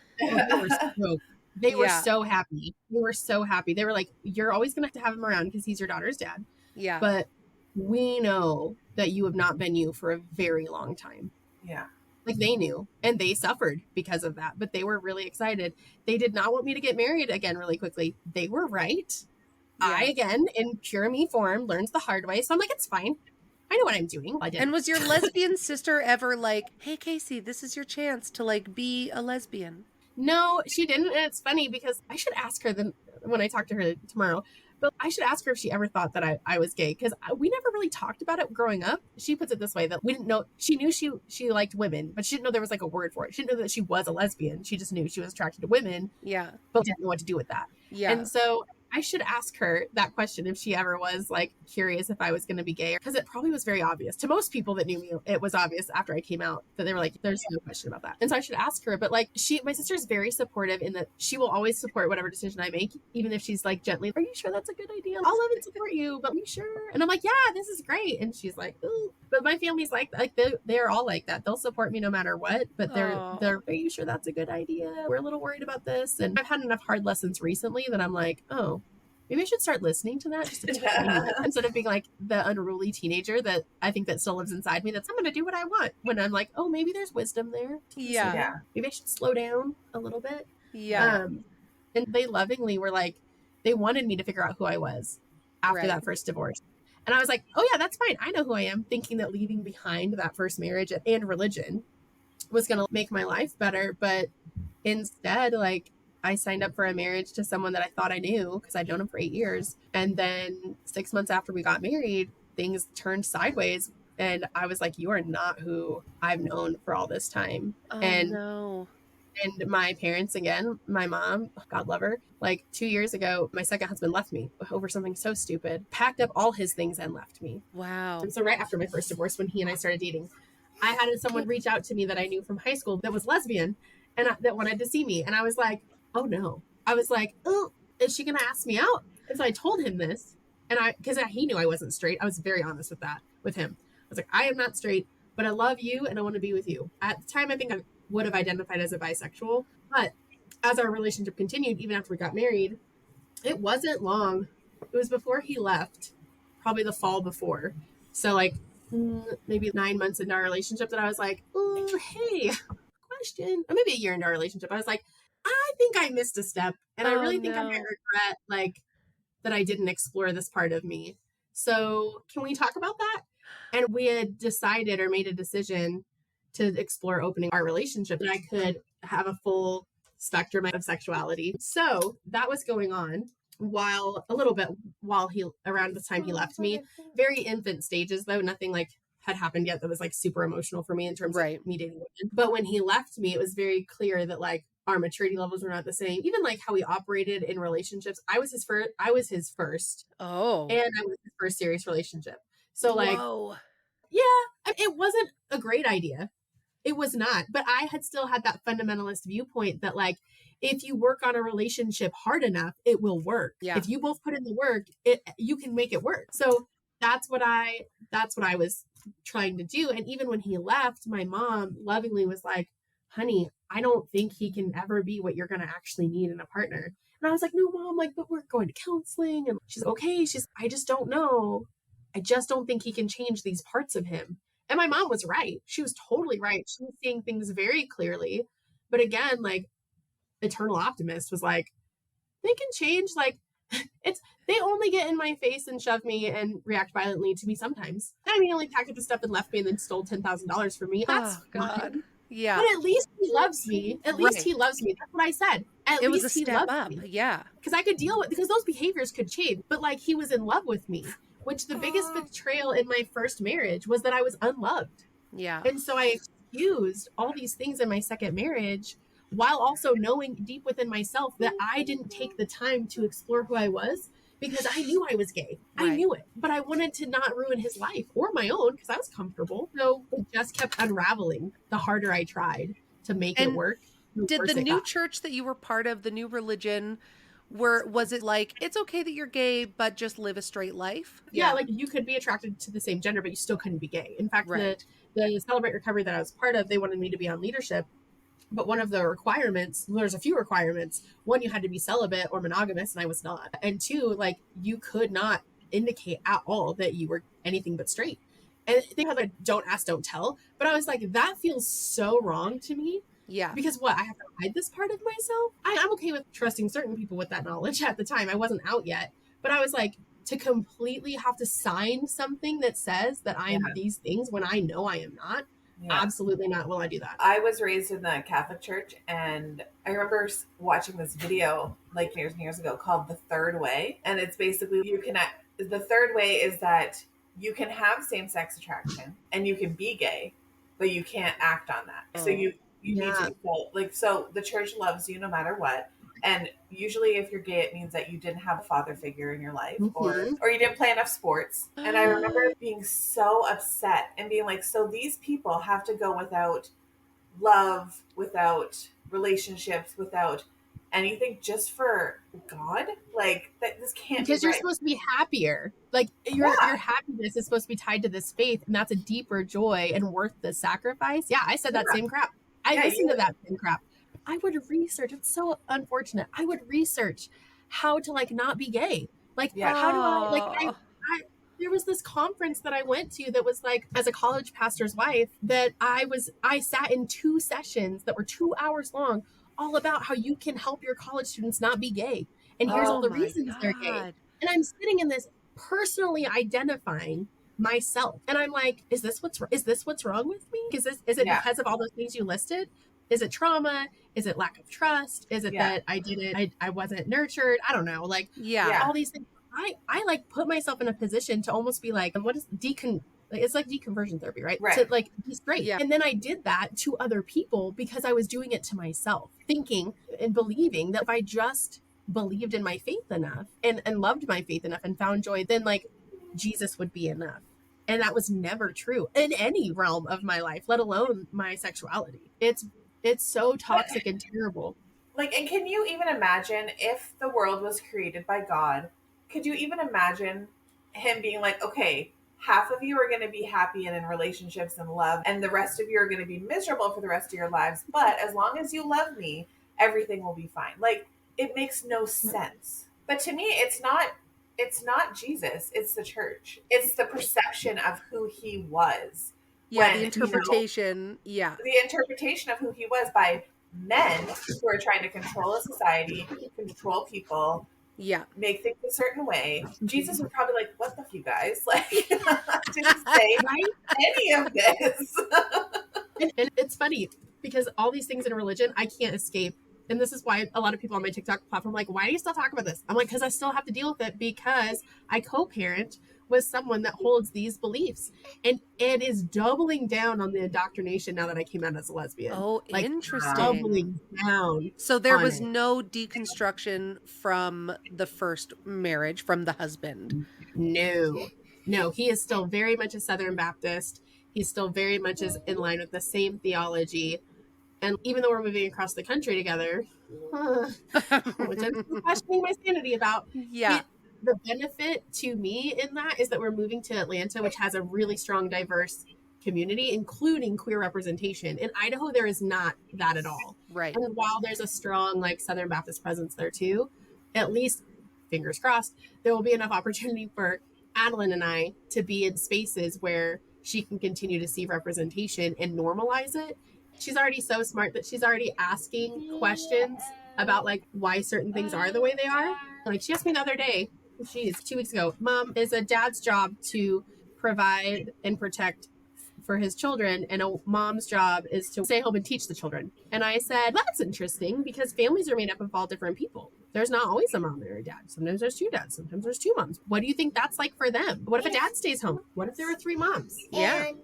They were so happy. They were so happy. They were like, you're always going to have him around because he's your daughter's dad. Yeah. But we know that you have not been you for a very long time. Yeah. Like, they knew, and they suffered because of that, but they were really excited. They did not want me to get married again really quickly. They were right. I, again, in pure me form, learned the hard way. So I'm like, it's fine. I know what I'm doing. And was your lesbian sister ever like, hey, Casey, this is your chance to like be a lesbian? No, she didn't. And it's funny because I should ask her when I talk to her tomorrow, but I should ask her if she ever thought that I was gay, because we never really talked about it growing up. She puts it this way, that we didn't know. She knew she liked women, but she didn't know there was like a word for it. She didn't know that she was a lesbian. She just knew she was attracted to women. Yeah. But didn't know what to do with that. Yeah. And so I should ask her that question, if she ever was like curious if I was going to be gay, because it probably was very obvious to most people that knew me. It was obvious after I came out that they were like, there's no question about that. And so I should ask her, but like my sister is very supportive in that she will always support whatever decision I make, even if she's like gently, are you sure that's a good idea? I'll love and support you, but are you sure? And I'm like, yeah, this is great. And she's like, ooh. But my family's like they're all like that. They'll support me no matter what, but they're, are you sure that's a good idea? We're a little worried about this. And I've had enough hard lessons recently that I'm like, oh, maybe I should start listening to that just a tiny bit, instead of being like the unruly teenager that I think that still lives inside me, that's I'm going to do what I want, when I'm like, oh, maybe there's wisdom there. Yeah. Maybe I should slow down a little bit. Yeah. And they lovingly were like, they wanted me to figure out who I was after that first divorce. And I was like, oh yeah, that's fine. I know who I am, thinking that leaving behind that first marriage and religion was going to make my life better. But instead, like, I signed up for a marriage to someone that I thought I knew because I'd known him for 8 years. And then 6 months after we got married, things turned sideways. And I was like, you are not who I've known for all this time. Oh, and no. And my parents, again, my mom, God love her, like 2 years ago, my second husband left me over something so stupid, packed up all his things and left me. Wow. And so right after my first divorce, when he and I started dating, I had someone reach out to me that I knew from high school that was lesbian and that wanted to see me. And I was like, oh no. I was like, oh, is she going to ask me out? And so I told him this. And because he knew I wasn't straight. I was very honest with him. I was like, I am not straight, but I love you and I want to be with you. At the time, I think I would have identified as a bisexual. But as our relationship continued, even after we got married, it wasn't long. It was before he left, probably the fall before. So like maybe 9 months into our relationship that I was like, oh, hey, question. Or maybe a year into our relationship. I was like, I think I missed a step. And I really think I might regret like that I didn't explore this part of me. So can we talk about that? And we had decided or made a decision to explore opening our relationship, that I could have a full spectrum of sexuality. So that was going on while around the time he left me. Very infant stages though, nothing like had happened yet that was like super emotional for me in terms of me dating women. But when he left me, it was very clear that like our maturity levels were not the same. Even like how we operated in relationships. I was his first. Oh. And I was his first serious relationship. So like, Whoa. yeah, it wasn't a great idea. It was not. But I had still had that fundamentalist viewpoint that like, if you work on a relationship hard enough, it will work. Yeah. If you both put in the work, you can make it work. So that's what I was trying to do. And even when he left, my mom lovingly was like, honey, I don't think he can ever be what you're going to actually need in a partner. And I was like, no, Mom, like, but we're going to counseling. And she's okay. I just don't know. I just don't think he can change these parts of him. And my mom was right. She was totally right. She was seeing things very clearly. But again, like, eternal optimist was like, they can change. Like, they only get in my face and shove me and react violently to me sometimes. And I mean, he only packed up the stuff and left me and then stole $10,000 from me. That's God. fine. Yeah. But at least he loves me. At least he loves me. That's what I said. At It least was a he step loves up. me. Yeah. Because I could deal with, because those behaviors could change. But like, he was in love with me, which the biggest betrayal in my first marriage was that I was unloved. Yeah. And so I excused all these things in my second marriage while also knowing deep within myself that I didn't take the time to explore who I was, because I knew I was gay. Right. I knew it. But I wanted to not ruin his life or my own, because I was comfortable. So it just kept unraveling the harder I tried to make it work. Did the new church that you were part of, the new religion, was it like, it's okay that you're gay, but just live a straight life? Yeah, like you could be attracted to the same gender, but you still couldn't be gay. In fact, the Celebrate Recovery that I was part of, they wanted me to be on leadership. But one of the requirements, there's a few requirements. One, you had to be celibate or monogamous, and I was not. And two, like, you could not indicate at all that you were anything but straight. And they had like, don't ask, don't tell. But I was like, that feels so wrong to me. Yeah. Because what, I have to hide this part of myself? I'm okay with trusting certain people with that knowledge at the time. I wasn't out yet. But I was like, to completely have to sign something that says that I am these things when I know I am not. Yeah. Absolutely not will I do that. I was raised in the Catholic Church, and I remember watching this video like years and years ago called The Third Way. And it's basically the third way is that you can have same-sex attraction and you can be gay, but you can't act on that. So you need to, so the church loves you no matter what. And usually if you're gay, it means that you didn't have a father figure in your life, or you didn't play enough sports. And I remember being so upset and being like, so these people have to go without love, without relationships, without anything, just for God? Like, this can't be right. Because you're supposed to be happier. Like, your happiness is supposed to be tied to this faith, and that's a deeper joy and worth the sacrifice. Yeah, I said that same crap. I listened to that same crap. I would research. It's so unfortunate. I would research how to like not be gay. Like, how do I like? There was this conference that I went to that was like, as a college pastor's wife, that I sat in 2 sessions that were 2 hours long, all about how you can help your college students not be gay. And here's all the reasons they're gay. And I'm sitting in this personally identifying myself, and I'm like, is this what's wrong with me? Is it because of all those things you listed? Is it trauma? Is it lack of trust? Is it that I wasn't nurtured? I don't know. Like, all these things I like put myself in a position to almost be like, what is it's like deconversion therapy, right? Right. To like be straight. Yeah. And then I did that to other people because I was doing it to myself, thinking and believing that if I just believed in my faith enough and loved my faith enough and found joy, then like Jesus would be enough. And that was never true in any realm of my life, let alone my sexuality. It's so toxic and terrible. Like, and can you even imagine if the world was created by God? Could you even imagine him being like, okay, half of you are going to be happy and in relationships and love, and the rest of you are going to be miserable for the rest of your lives. But as long as you love me, everything will be fine. Like, it makes no sense. But to me, it's not Jesus. It's the church. It's the perception of who he was. Yeah, When, the interpretation. Yeah. The interpretation of who he was by men who are trying to control a society, control people, Yeah. make things a certain way. Jesus was probably like, what the f you guys? Like, didn't say any of this. And it's funny because all these things in religion, I can't escape. And this is why a lot of people on my TikTok platform are like, why do you still talk about this? I'm like, because I still have to deal with it because I co-parent with someone that holds these beliefs. And it is doubling down on the indoctrination now that I came out as a lesbian. Oh, like, interesting. Doubling down. So there was it. no deconstruction from the first marriage, from the husband. No, he is still very much a Southern Baptist. He still very much is in line with the same theology. And even though we're moving across the country together, which I'm questioning my sanity about, Yeah. the benefit to me in that is that we're moving to Atlanta, which has a really strong, diverse community, including queer representation. In Idaho, there is not that at all. Right. And while there's a strong, like, Southern Baptist presence there too, at least, fingers crossed, there will be enough opportunity for Adeline and I to be in spaces where she can continue to see representation and normalize it. She's already so smart that she's already asking questions about like why certain things are the way they are. Like she asked me the other day, 2 weeks ago, Mom, is a dad's job to provide and protect for his children, and a mom's job is to stay home and teach the children. And I said, that's interesting because families are made up of all different people. There's not always a mom or a dad. Sometimes there's two dads. Sometimes there's two moms. What do you think that's like for them? What if a dad stays home? What if there are three moms? Yeah. And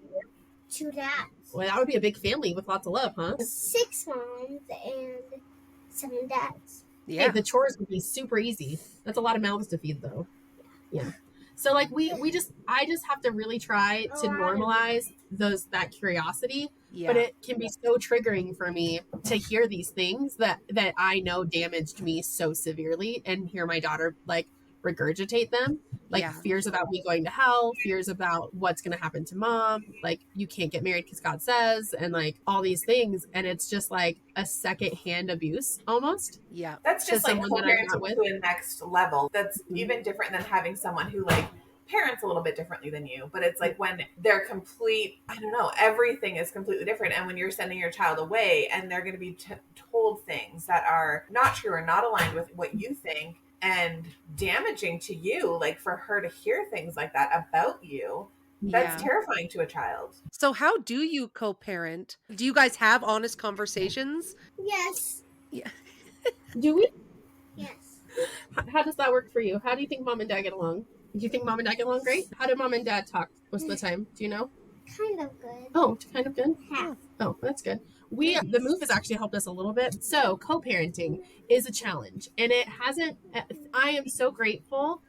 2 dads. Well, that would be a big family with lots of love, huh? 6 moms and 7 dads. Yeah. Hey, the chores would be super easy. That's a lot of mouths to feed, though. Yeah. So like I just have to really try to normalize that curiosity. Yeah. But it can be so triggering for me to hear these things that I know damaged me so severely, and hear my daughter like regurgitate them, like Yeah. fears about me going to hell, fears about what's going to happen to mom, like you can't get married because God says, and like all these things. And it's just like a secondhand abuse almost. Yeah. That's just like someone that I'm co-parenting not with. to a next level. That's even different than having someone who like parents a little bit differently than you, but it's like when they're complete, I don't know, everything is completely different. And when you're sending your child away and they're going to be told things that are not true or not aligned with what you think, and damaging to you, like for her to hear things like that about you, that's terrifying to a child. So how do you co-parent? Do you guys have honest conversations? Yes. Yeah. Do we? Yes. How does that work for you? How do you think mom and dad get along? Do you think mom and dad get along great? How do mom and dad talk most of the time? Do you know? Kind of good. Oh, kind of good. Half. Oh, that's good. The move has actually helped us a little bit. So co-parenting is a challenge, and it hasn't. I am so grateful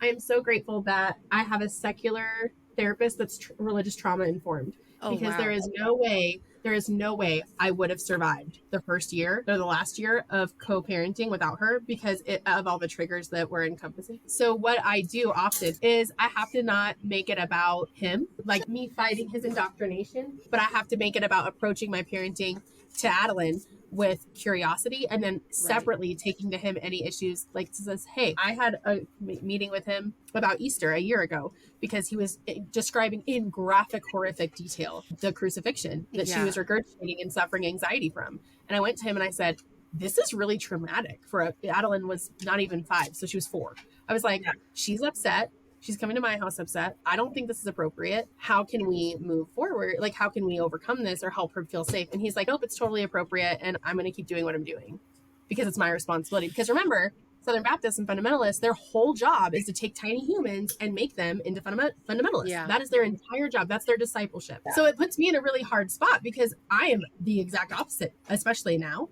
that I have a secular therapist that's religious trauma informed, because wow. there is no way I would have survived the first year or the last year of co-parenting without her, because of all the triggers that we're encompassing. So what I do often is I have to not make it about him, like me fighting his indoctrination, but I have to make it about approaching my parenting to Adeline with curiosity, and then separately taking to him any issues. Like, says, hey, I had a meeting with him about Easter a year ago because he was describing in graphic, horrific detail the crucifixion that she was regurgitating and suffering anxiety from. And I went to him and I said, this is really traumatic for Adeline was not even 5, so she was 4. I was like, she's upset. She's coming to my house upset. I don't think this is appropriate. How can we move forward? Like, how can we overcome this or help her feel safe? And he's like, nope, it's totally appropriate. And I'm going to keep doing what I'm doing because it's my responsibility. Because remember, Southern Baptists and fundamentalists, their whole job is to take tiny humans and make them into fundamentalists. Yeah. That is their entire job. That's their discipleship. So it puts me in a really hard spot because I am the exact opposite, especially now.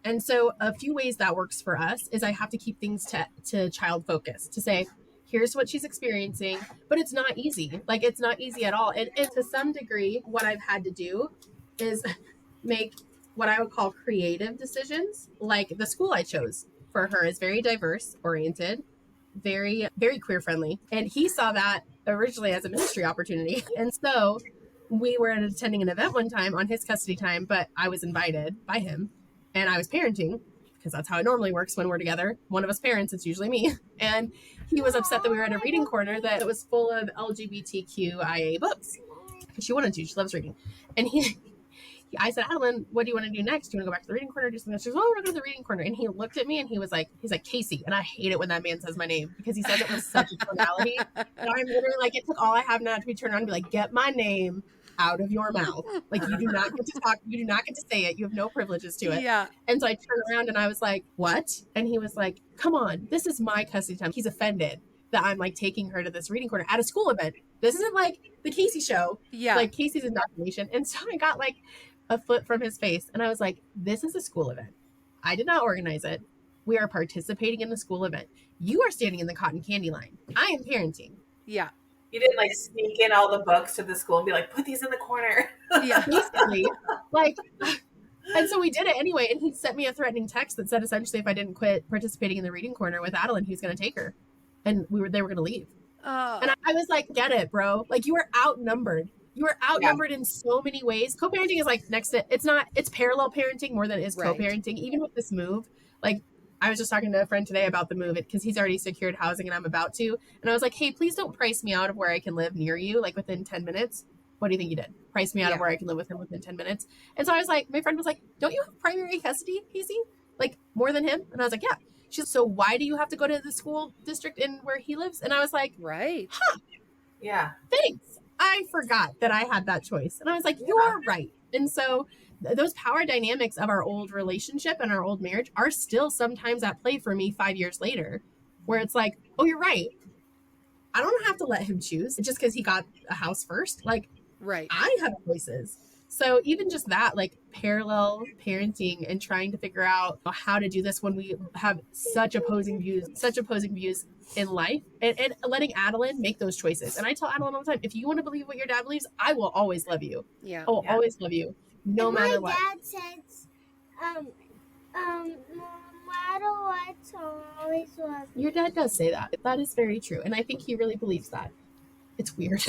And so a few ways that works for us is I have to keep things to child focus, to say, here's what she's experiencing, but it's not easy. Like, it's not easy at all. And to some degree, what I've had to do is make what I would call creative decisions. Like, the school I chose for her is very diverse oriented, very, very queer friendly. And he saw that originally as a ministry opportunity. And so we were attending an event one time on his custody time, but I was invited by him and I was parenting, because that's how it normally works when we're together. One of us parents, it's usually me. And he was upset that we were at a reading corner that was full of LGBTQIA books. She wanted to. She loves reading. And I said, Adeline, what do you want to do next? Do you want to go back to the reading corner? Do something else? She goes, oh, we're going to the reading corner. And he looked at me and he's like, Casey. And I hate it when that man says my name because he says it with such a tonality. And I'm literally like, it took all I have now to be turned around and be like, get my name out of your mouth. Like, you do not get to talk. You do not get to say it. You have no privileges to it. Yeah. And so I turned around and I was like, what? And he was like, come on, this is my custody time. He's offended that I'm like taking her to this reading corner at a school event. This isn't like the Casey show. Yeah. Like Casey's indoctrination. And so I got like a foot from his face. And I was like, this is a school event. I did not organize it. We are participating in the school event. You are standing in the cotton candy line. I am parenting. Yeah. You didn't like sneak in all the books to the school and be like, put these in the corner. Yeah. Basically, like, and so we did it anyway. And he sent me a threatening text that said essentially if I didn't quit participating in the reading corner with Adeline, he was going to take her. And they were going to leave. And I was like, get it, bro. Like, you are outnumbered. You are outnumbered in so many ways. Co-parenting is like it's parallel parenting more than it is co-parenting. Even with this move, like, I was just talking to a friend today about the move because he's already secured housing and I'm about to. And I was like, hey, please don't price me out of where I can live near you, like within 10 minutes. What do you think you did? Price me out of where I can live with him within 10 minutes. And so I was like, my friend was like, don't you have primary custody, Casey? Like, more than him? And I was like, yeah. She's, so why do you have to go to the school district in where he lives? And I was like, right. Yeah. Thanks. I forgot that I had that choice. And I was like, you're right. And so those power dynamics of our old relationship and our old marriage are still sometimes at play for me 5 years later, where it's like, oh, you're right. I don't have to let him choose just because he got a house first. Like, right. I have choices. So even just that, like, parallel parenting and trying to figure out how to do this when we have such opposing views in life, and letting Adeline make those choices. And I tell Adeline all the time, if you want to believe what your dad believes, I will always love you. Yeah. I will always love you, no matter what. My dad says, no matter what, I'll always love you. Your dad does say that. That is very true. And I think he really believes that. It's weird.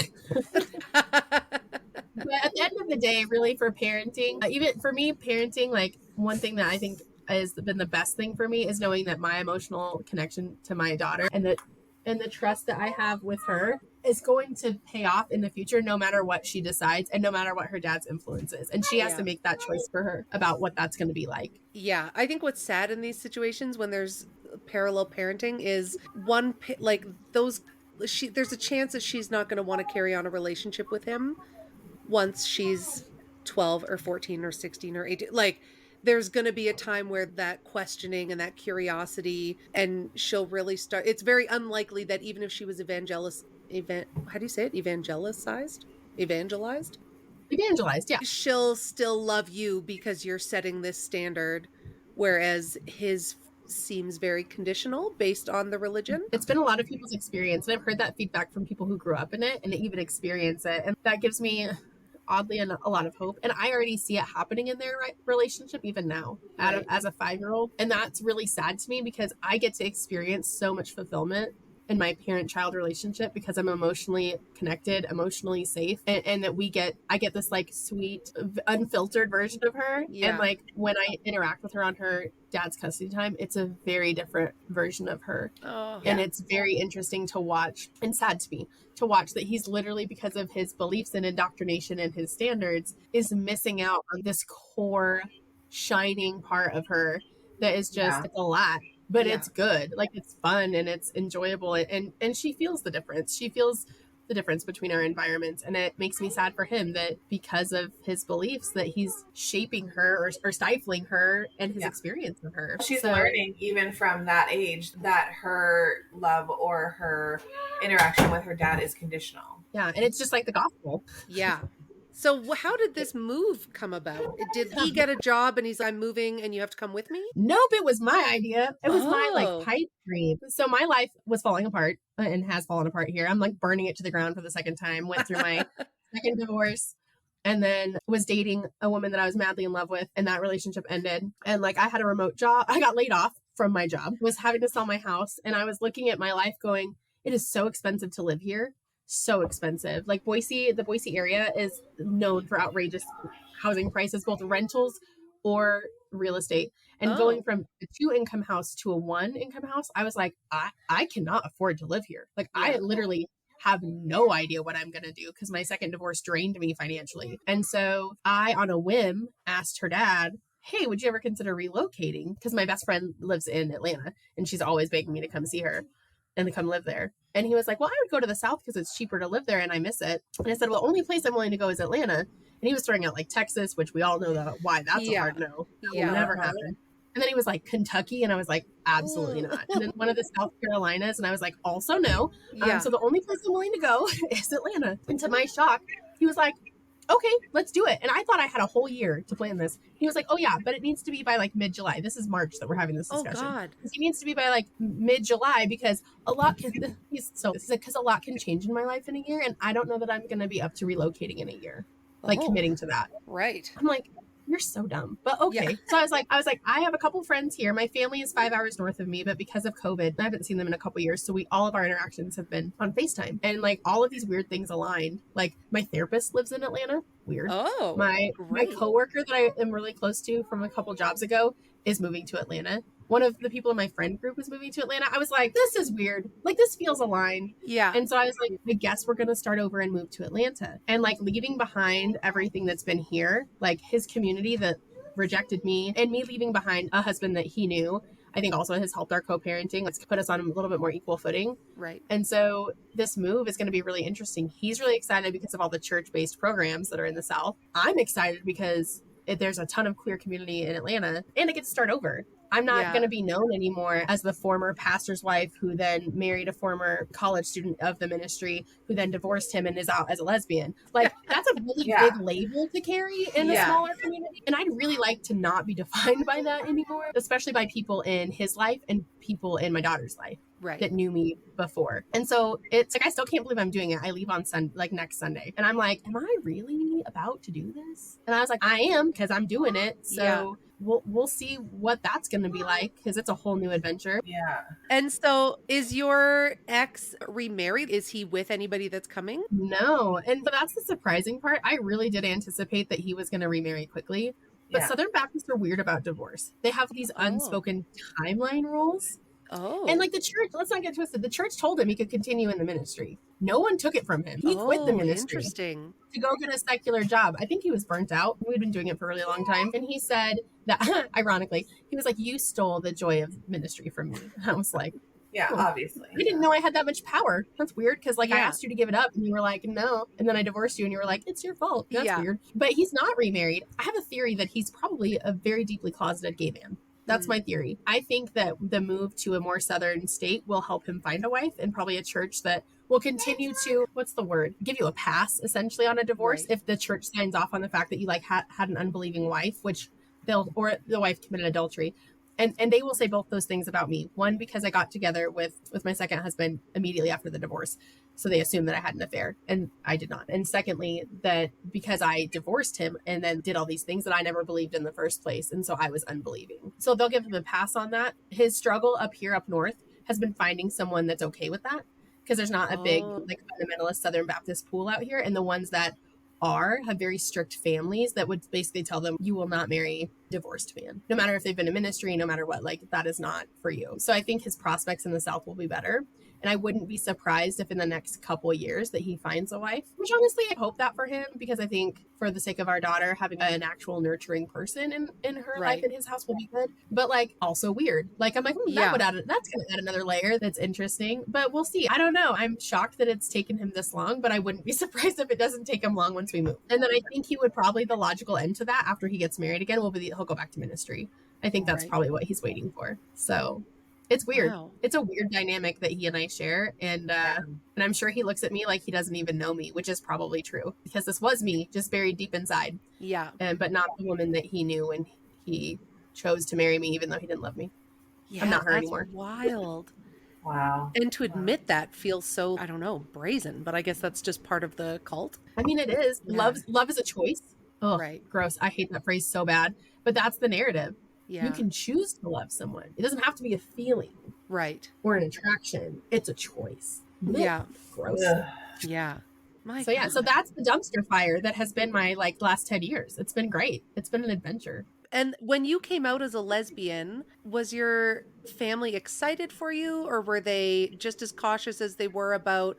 But at the end of the day, really, for parenting, even for me, parenting, like, one thing that I think has been the best thing for me is knowing that my emotional connection to my daughter and the trust that I have with her is going to pay off in the future, no matter what she decides and no matter what her dad's influence is. And she has to make that choice for her about what that's going to be like. Yeah. I think what's sad in these situations when there's parallel parenting is there's a chance that she's not going to want to carry on a relationship with him once she's 12 or 14 or 16 or 18. Like, there's going to be a time where that questioning and that curiosity, and she'll really start. It's very unlikely that even if she was evangelized, Yeah. She'll still love you because you're setting this standard, whereas his seems very conditional based on the religion. It's been a lot of people's experience, and I've heard that feedback from people who grew up in it and even experience it, and that gives me oddly a lot of hope. And I already see it happening in their relationship even now, as a 5-year-old, and that's really sad to me because I get to experience so much fulfillment in my parent-child relationship because I'm emotionally connected, emotionally safe, and that I get this like sweet, unfiltered version of her. Yeah. And like when I interact with her on her dad's custody time, it's a very different version of her. And it's very interesting to watch, and sad to me to watch that he's literally, because of his beliefs and indoctrination and his standards, is missing out on this core shining part of her that is just it's a lot. But it's good. Like, it's fun and it's enjoyable. And she feels the difference. She feels the difference between our environments. And it makes me sad for him that because of his beliefs that he's shaping her or stifling her and his experience of her. She's learning even from that age that her love or her interaction with her dad is conditional. Yeah. And it's just like the gospel. Yeah. So how did this move come about? Did he get a job and he's like, I'm moving and you have to come with me? Nope, it was my idea. It was my Oh. pipe dream. So my life was falling apart and has fallen apart here. I'm like burning it to the ground for the second time. Went through my second divorce and then was dating a woman that I was madly in love with, and that relationship ended. And like I had a remote job. I got laid off from my job, was having to sell my house, and I was looking at my life going, it is so expensive to live here. So expensive. Like Boise, the Boise area is known for outrageous housing prices, both rentals or real estate. And going from a 2-income house to a 1-income house, I was like, I cannot afford to live here. Like I literally have no idea what I'm going to do because my second divorce drained me financially. And so I, on a whim, asked her dad, hey, would you ever consider relocating? Because my best friend lives in Atlanta and she's always begging me to come see her and to come live there. And he was like, well, I would go to the South because it's cheaper to live there and I miss it. And I said, well, only place I'm willing to go is Atlanta. And he was throwing out like Texas, which we all know why that's a hard no. That will never happen. And then he was like, Kentucky. And I was like, absolutely not. And then one of the South Carolinas. And I was like, also no. So the only place I'm willing to go is Atlanta. And to my shock, he was like, okay, let's do it. And I thought I had a whole year to plan this. He was like, oh yeah, but it needs to be by like mid-July. This is March that we're having this discussion. Oh God. He needs to be by like mid-July because a lot can, because a lot can change in my life in a year. And I don't know that I'm going to be up to relocating in a year, like committing to that. Right. I'm like, you're so dumb, but okay. Yeah. So I was like, I have a couple friends here. My family is 5 hours north of me, but because of COVID, I haven't seen them in a couple years. So all of our interactions have been on FaceTime, and like all of these weird things aligned. Like my therapist lives in Atlanta. Weird. Oh, my coworker that I am really close to from a couple jobs ago is moving to Atlanta. One of the people in my friend group was moving to Atlanta. I was like, this is weird. Like, this feels aligned. Yeah. And so I was like, I guess we're going to start over and move to Atlanta. And like leaving behind everything that's been here, like his community that rejected me and me leaving behind a husband that he knew, I think also has helped our co-parenting. Let's put us on a little bit more equal footing. Right. And so this move is going to be really interesting. He's really excited because of all the church-based programs that are in the South. I'm excited because there's a ton of queer community in Atlanta and I get to start over. I'm not going to be known anymore as the former pastor's wife who then married a former college student of the ministry who then divorced him and is out as a lesbian. Like, that's a really big label to carry in a smaller community. And I'd really like to not be defined by that anymore, especially by people in his life and people in my daughter's life. Right. That knew me before. And so it's like, I still can't believe I'm doing it. I leave on next Sunday. And I'm like, am I really about to do this? And I was like, I am, because I'm doing it. So we'll see what that's going to be like, because it's a whole new adventure. Yeah. And so is your ex remarried? Is he with anybody that's coming? No. And but that's the surprising part. I really did anticipate that he was going to remarry quickly. But Southern Baptists are weird about divorce. They have these unspoken timeline rules. Oh. And like the church, let's not get twisted. The church told him he could continue in the ministry. No one took it from him. He quit the ministry to go get a secular job. I think he was burnt out. We'd been doing it for a really long time. And he said that, ironically, he was like, you stole the joy of ministry from me. And I was like, obviously. I didn't know I had that much power. That's weird. Because like I asked you to give it up and you were like, no. And then I divorced you and you were like, it's your fault. That's weird. But he's not remarried. I have a theory that he's probably a very deeply closeted gay man. That's my theory. I think that the move to a more southern state will help him find a wife, and probably a church that will continue to, give you a pass essentially on a divorce if the church signs off on the fact that you like had an unbelieving wife, which or the wife committed adultery. And they will say both those things about me. One, because I got together with my second husband immediately after the divorce. So they assumed that I had an affair, and I did not. And secondly, that because I divorced him and then did all these things that I never believed in the first place. And so I was unbelieving. So they'll give him a pass on that. His struggle up north has been finding someone that's okay with that, because there's not a big fundamentalist Southern Baptist pool out here. And the ones that have very strict families that would basically tell them, you will not marry a divorced man, no matter if they've been in ministry, no matter what, like that is not for you. So I think his prospects in the South will be better. And I wouldn't be surprised if in the next couple years that he finds a wife, which honestly, I hope that for him, because I think for the sake of our daughter, having an actual nurturing person in her life in his house will be good. But like also weird. Like I'm like, that would that's going to add another layer that's interesting. But we'll see. I don't know. I'm shocked that it's taken him this long, but I wouldn't be surprised if it doesn't take him long once we move. And then I think he would probably, the logical end to that after he gets married again will be he'll go back to ministry. I think that's probably what he's waiting for. So it's weird. Wow. It's a weird dynamic that he and I share. And I'm sure he looks at me like he doesn't even know me, which is probably true because this was me just buried deep inside. Yeah. But not the woman that he knew when he chose to marry me, even though he didn't love me. Yeah, I'm not her anymore. Wild. Wow. And to admit that feels so, I don't know, brazen, but I guess that's just part of the cult. I mean, it is. Yeah. Love is a choice. Oh, right. Gross. I hate that phrase so bad, but that's the narrative. Yeah. You can choose to love someone. It doesn't have to be a feeling. Right. Or an attraction. It's a choice. Yeah. Gross. Yeah. So that's the dumpster fire that has been my last 10 years. It's been great. It's been an adventure. And when you came out as a lesbian, was your family excited for you, or were they just as cautious as they were about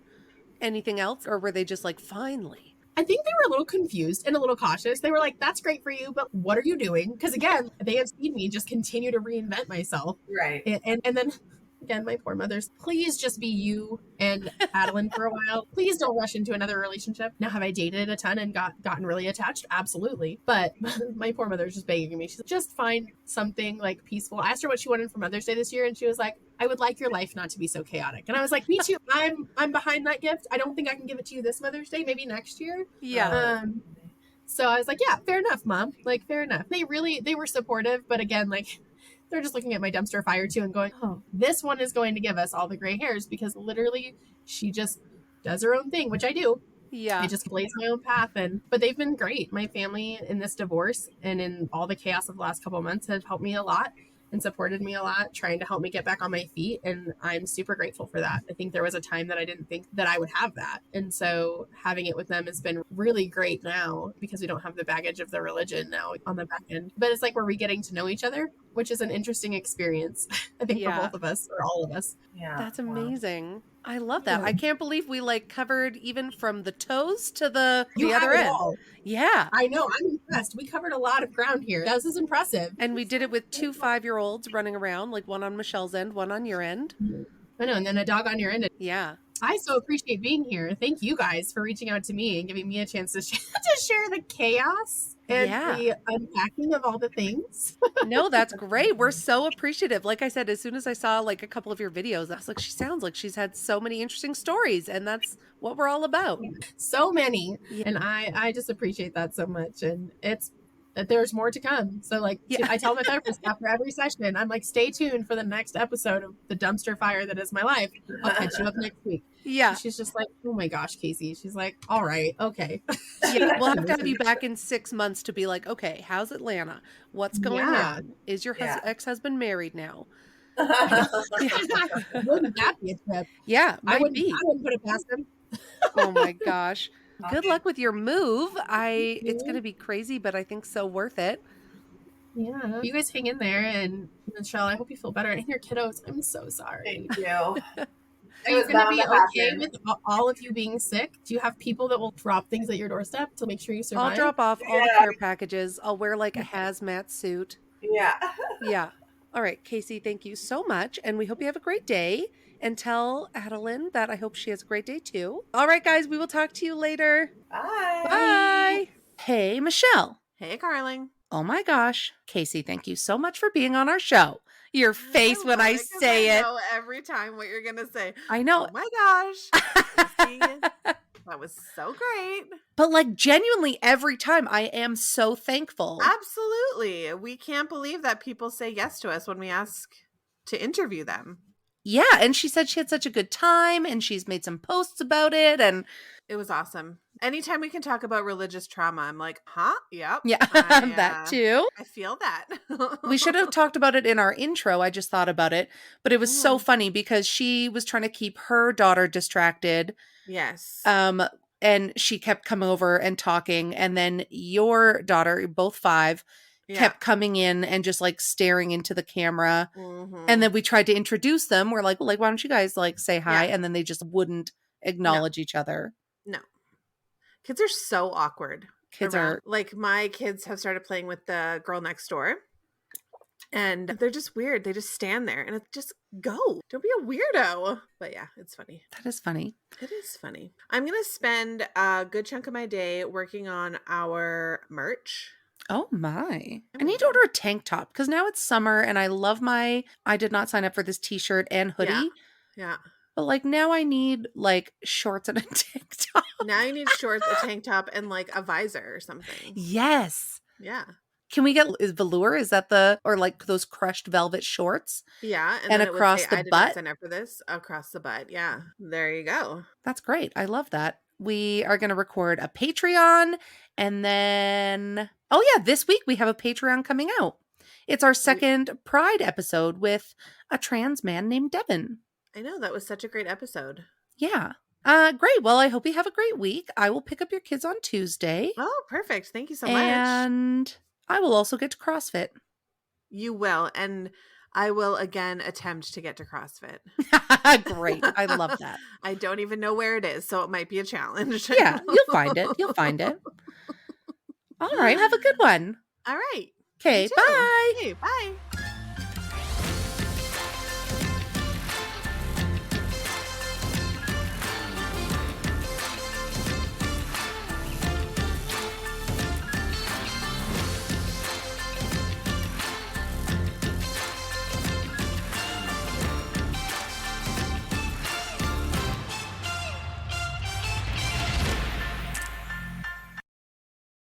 anything else, or were they just like, finally? I think they were a little confused and a little cautious. They were like, that's great for you, but what are you doing? Because again, they have seen me just continue to reinvent myself. Right. And then, again, my poor mothers, please just be you and Adeline for a while. Please don't rush into another relationship. Now, have I dated a ton and gotten really attached? Absolutely. But my poor mother's just begging me. She's like, just find something like peaceful. I asked her what she wanted for Mother's Day this year, and she was like, I would like your life not to be so chaotic. And I was like, me too. I'm behind that gift. I don't think I can give it to you this Mother's Day, maybe next year. Yeah. So I was like, yeah, fair enough, Mom. Like, fair enough. They were supportive, but again, like, they're just looking at my dumpster fire too and going, oh, this one is going to give us all the gray hairs because literally she just does her own thing, which I do. Yeah. I just blaze my own path. But they've been great. My family in this divorce and in all the chaos of the last couple of months have helped me a lot and supported me a lot, trying to help me get back on my feet. And I'm super grateful for that. I think there was a time that I didn't think that I would have that. And so having it with them has been really great now because we don't have the baggage of the religion now on the back end. But it's like we're getting to know each other, which is an interesting experience, I think, for both of us, or all of us. Yeah. That's amazing. I love that. Yeah. I can't believe we covered even from the toes to the other end. Yeah. I know. I'm impressed. We covered a lot of ground here. This is impressive. And we did it with 2 5-year-olds running around, like one on Michelle's end, one on your end. I know. And then a dog on your end. Yeah. I so appreciate being here. Thank you guys for reaching out to me and giving me a chance to share the chaos and the unpacking of all the things. No, that's great. We're so appreciative. Like I said, as soon as I saw a couple of your videos, I was like, she sounds like she's had so many interesting stories, and that's what we're all about. So many. Yeah. And I just appreciate that so much. And there's more to come. So I tell my therapist after every session, I'm like, stay tuned for the next episode of the dumpster fire that is my life. I'll catch you up next week. Yeah. And she's just like, oh my gosh, Casey. She's like, all right, okay. Yeah, we'll have to have you back in 6 months to be like, okay, how's Atlanta? What's going on? Is your ex-husband married now? Wouldn't that be a trip? Yeah, I wouldn't put it past him. Oh my gosh. Good luck with your move. It's going to be crazy, but I think so worth it. Yeah. You guys hang in there, and Michelle, I hope you feel better. And your kiddos, I'm so sorry. Thank you. Are you going to be okay with all of you being sick? Do you have people that will drop things at your doorstep to make sure you survive? I'll drop off all the care packages. I'll wear a hazmat suit. Yeah. Yeah. All right, Casey, thank you so much. And we hope you have a great day. And tell Adeline that I hope she has a great day too. All right, guys, we will talk to you later. Bye. Bye. Hey, Michelle. Hey, Carling. Oh my gosh. Casey, thank you so much for being on our show. Your face when I say it. I know every time what you're going to say. I know. Oh my gosh. That was so great. But genuinely every time I am so thankful. Absolutely. We can't believe that people say yes to us when we ask to interview them. Yeah. And she said she had such a good time and she's made some posts about it. And it was awesome. Anytime we can talk about religious trauma, I'm like, huh? Yep. Yeah, that too. I feel that. We should have talked about it in our intro. I just thought about it. But it was so funny because she was trying to keep her daughter distracted. Yes. And she kept coming over and talking. And then your daughter, both 5, kept coming in and just like staring into the camera. Mhm. And then we tried to introduce them. We're like, why don't you guys like say hi? Yeah. And then they just wouldn't acknowledge each other. No. Kids are so awkward. Kids around. are Like my kids have started playing with the girl next door. And they're just weird. They just stand there and it's just go. Don't be a weirdo. But yeah, it's funny. that is funny. It is funny. I'm going to spend a good chunk of my day working on our merch. Oh my. I need to order a tank top because now it's summer and I love my I did not sign up for this t-shirt and hoodie. Yeah. But like now I need like shorts and a tank top. Now you need shorts, a tank top, and like a visor or something. Yes. Yeah. Can we get is velour? Is that the or like those crushed velvet shorts? Yeah. And then it would across say, the I did butt? not sign up for this. Across the butt. Yeah. There you go. That's great. I love that. We are going to record a Patreon and then oh yeah, this week we have a Patreon coming out. It's our second Pride episode with a trans man named Devin. I know. That was such a great episode. Yeah. Great. Well, I hope you have a great week. I will pick up your kids on Tuesday. Oh, perfect. Thank you so much. And I will also get to CrossFit. You will. And I will again attempt to get to CrossFit. Great. I love that. I don't even know where it is, so it might be a challenge. Yeah, you'll find it. You'll find it. All right. Have a good one. All right. Okay. You too. Bye. Okay, bye.